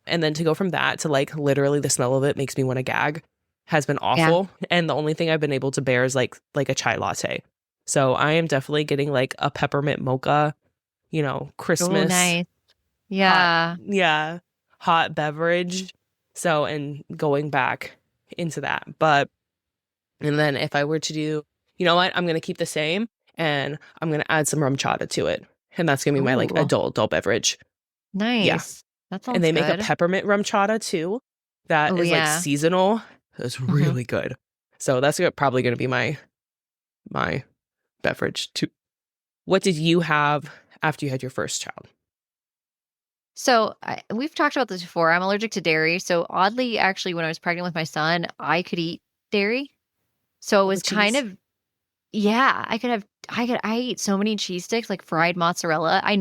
And then to go from that to like literally the smell of it makes me want to gag has been awful. Yeah. And the only thing I've been able to bear is like a chai latte. So I am definitely getting like a peppermint mocha, Christmas. Oh, nice. Yeah. Hot beverage. So, and going back into that. And then if I were to do, you know what, I'm going to keep the same and I'm going to add some rum chata to it. And that's going to be my like adult beverage. Nice. Yeah. That sounds good. And they make a peppermint rum chata too. That is like seasonal. It's really good. So that's probably going to be my beverage too. What did you have after you had your first child? So we've talked about this before. I'm allergic to dairy. So oddly, actually, when I was pregnant with my son, I could eat dairy. So it was kind of, I eat so many cheese sticks, like fried mozzarella. I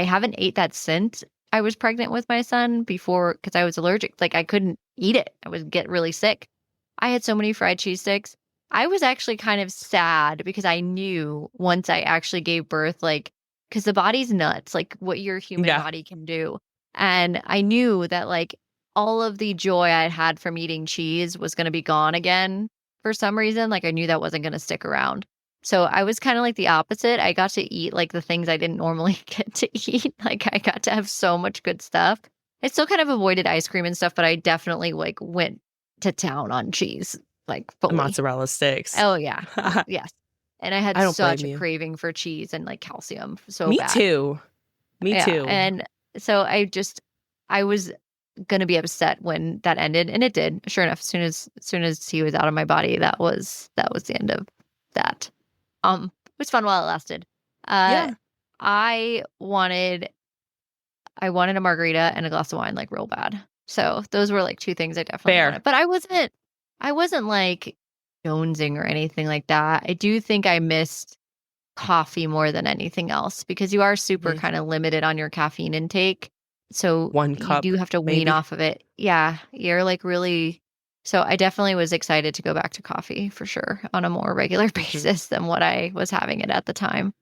haven't ate that since I was pregnant with my son before, because I was allergic. Like I couldn't eat it. I would get really sick. I had so many fried cheese sticks. I was actually kind of sad because I knew once I actually gave birth, like, because the body's nuts, like what your human body can do. And I knew that like all of the joy I had from eating cheese was going to be gone again for some reason. Like I knew that wasn't going to stick around. So I was kind of like the opposite. I got to eat like the things I didn't normally get to eat. Like I got to have so much good stuff. I still kind of avoided ice cream and stuff, but I definitely like went to town on cheese, like fully. The mozzarella sticks. Oh yeah. Yes. And I had such a craving for cheese and like calcium so Me bad. too. Me too. And so I was going to be upset when that ended, and it did. Sure enough, as soon as he was out of my body, that was the end of that. It was fun while it lasted. I wanted a margarita and a glass of wine like real bad. So those were like two things I definitely wanted. But I wasn't like jonesing or anything like that. I do think I missed coffee more than anything else because you are super kind of limited on your caffeine intake. So one cup, you do have to wean off of it. Yeah. You're like really. So I definitely was excited to go back to coffee for sure on a more regular basis than what I was having it at the time.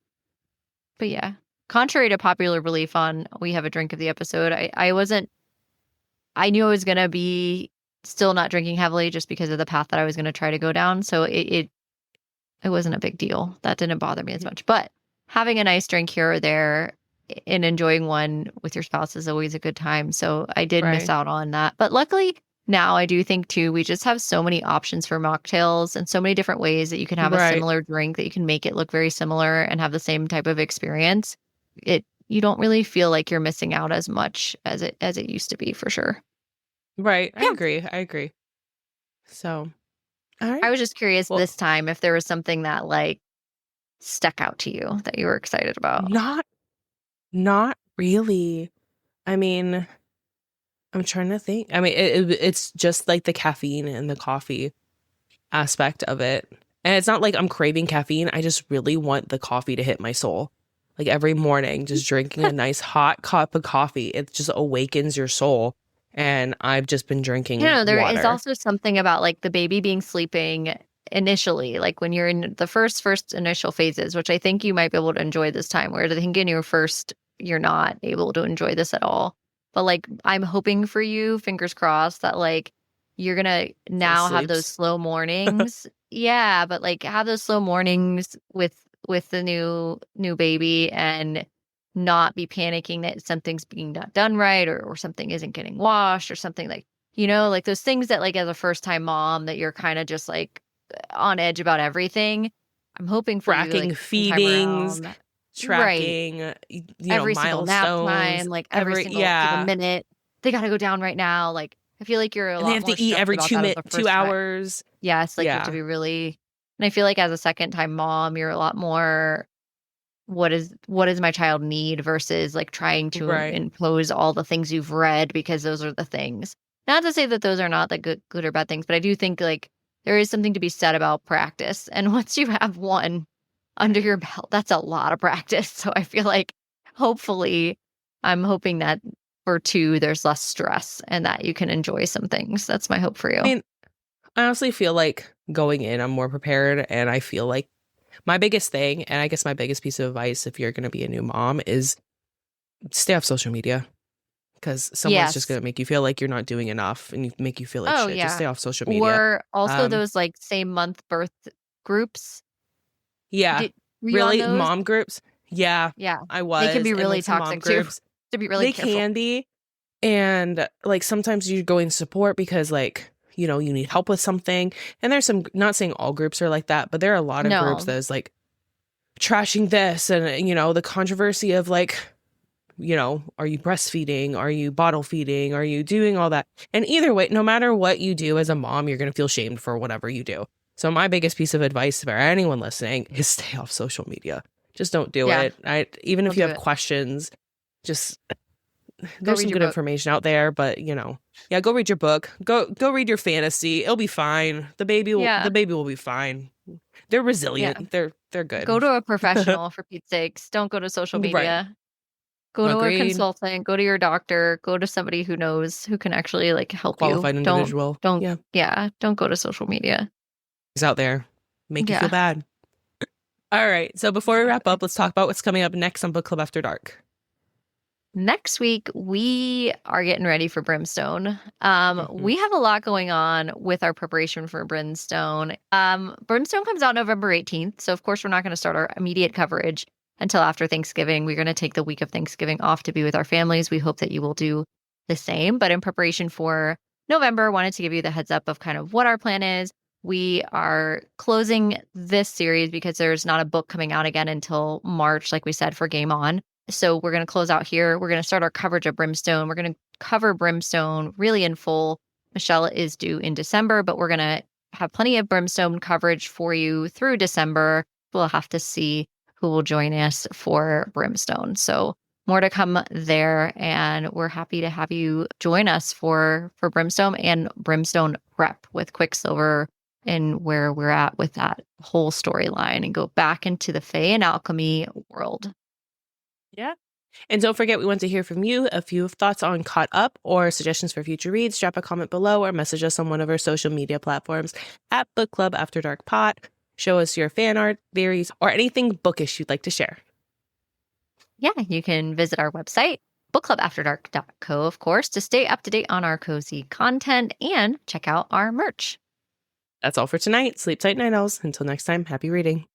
But yeah, contrary to popular belief on We Have a Drink of the episode, I knew I was going to be still not drinking heavily just because of the path that I was going to try to go down. So it wasn't a big deal. That didn't bother me as much. But having a nice drink here or there and enjoying one with your spouse is always a good time. So I did miss out on that. But luckily now I do think too, we just have so many options for mocktails and so many different ways that you can have a similar drink that you can make it look very similar and have the same type of experience. You don't really feel like you're missing out as much as it used to be for sure. Right. I agree. So, all right. I was just curious this time if there was something that like stuck out to you that you were excited about. Not really. I mean, I'm trying to think. I mean, it's just like the caffeine and the coffee aspect of it. And it's not like I'm craving caffeine. I just really want the coffee to hit my soul. Like every morning, just drinking a nice hot cup of coffee, it just awakens your soul. And I've just been drinking there water. is also something about like the baby being sleeping initially, like when you're in the first initial phases, which I think you might be able to enjoy this time, where I think in your first, you're not able to enjoy this at all. But like, I'm hoping for you, fingers crossed, that like you're going to now have those slow mornings. Yeah. But like have those slow mornings with the new baby and not be panicking that something's being not done right, or something isn't getting washed, or something like, like those things that, like, as a first time mom, that you're kind of just like on edge about everything. I'm hoping for you, like, Tracking second time feedings, around, right? tracking, Every single nap milestones, time, like every single yeah. minute, they got to go down right now. Like, I feel like you're a And they lot have more to eat stressed every about that as a two first time. hours. Yes, like you have to Yeah. be really, and I feel like as a second time mom, you're a lot more, what does my child need, versus like trying to Right. impose all the things you've read, because those are the things. Not to say that those are not the good or bad things, but I do think like there is something to be said about practice. And once you have one under your belt, that's a lot of practice. So I feel like, hopefully, I'm hoping that for two, there's less stress and that you can enjoy some things. That's my hope for I you. mean, I honestly feel like going in, I'm more prepared. And I feel like my biggest thing, and I guess my biggest piece of advice if you're going to be a new mom, is stay off social media. Because someone's just Yes. going to make you feel like you're not doing enough and make you feel like Oh, shit. Just yeah. stay off social media. Or also Um, those like same month birth groups. yeah. Were you on Really? those? Mom groups? Yeah, Yeah. I They can was be in really like some mom toxic too. groups. To be really They careful. can be. And like sometimes you go in support because like, you need help with something. And there's some, not saying all groups are like that, but there are a lot of groups No. that is like trashing this and, the controversy of like, are you breastfeeding? Are you bottle feeding? Are you doing all that? And either way, no matter what you do as a mom, you're going to feel shamed for whatever you do. So my biggest piece of advice for anyone listening is stay off social media. Just don't do Yeah. it. Even if Don't you do have it. questions, just Go there's read some your good book. information out there, but yeah, go read your book. Go read your fantasy. It'll be fine. Yeah. The baby will be fine. They're Yeah. resilient. They're good. Go to a professional, for Pete's sakes. Don't go to social Right. media. Go to a Agreed. consultant, go to your doctor, go to somebody who knows, who can actually like help you. Qualified Don't individual. don't Yeah. yeah, don't go to social media. He's out there. Make you feel Yeah. bad. All right. So before we wrap Exactly. up, let's talk about what's coming up next on Book Club After Dark. Next week, we are getting ready for Brimstone. Mhm. We have a lot going on with our preparation for Brimstone. Brimstone comes out November 18th. So, of course, we're not going to start our immediate coverage until after Thanksgiving. We're going to take the week of Thanksgiving off to be with our families. We hope that you will do the same. But in preparation for November, wanted to give you the heads up of kind of what our plan is. We are closing this series because there's not a book coming out again until March, like we said, for Game On. So we're going to close out here. We're going to start our coverage of Brimstone. We're going to cover Brimstone really in full. Michelle is due in December, but we're going to have plenty of Brimstone coverage for you through December. We'll have to see who will join us for Brimstone. So more to come there, and we're happy to have you join us for Brimstone and Brimstone prep with Quicksilver and where we're at with that whole storyline, and go back into the Fae and alchemy world. Yeah. And don't forget, we want to hear from you. If you have thoughts on Caught Up or suggestions for future reads, drop a comment below or message us on one of our social media platforms at Book Club After Dark Pod. Show us your fan art, theories, or anything bookish you'd like to share. Yeah, you can visit our website, bookclubafterdark.co, of course, to stay up to date on our cozy content and check out our merch. That's all for tonight. Sleep tight, night owls. Until next time, happy reading.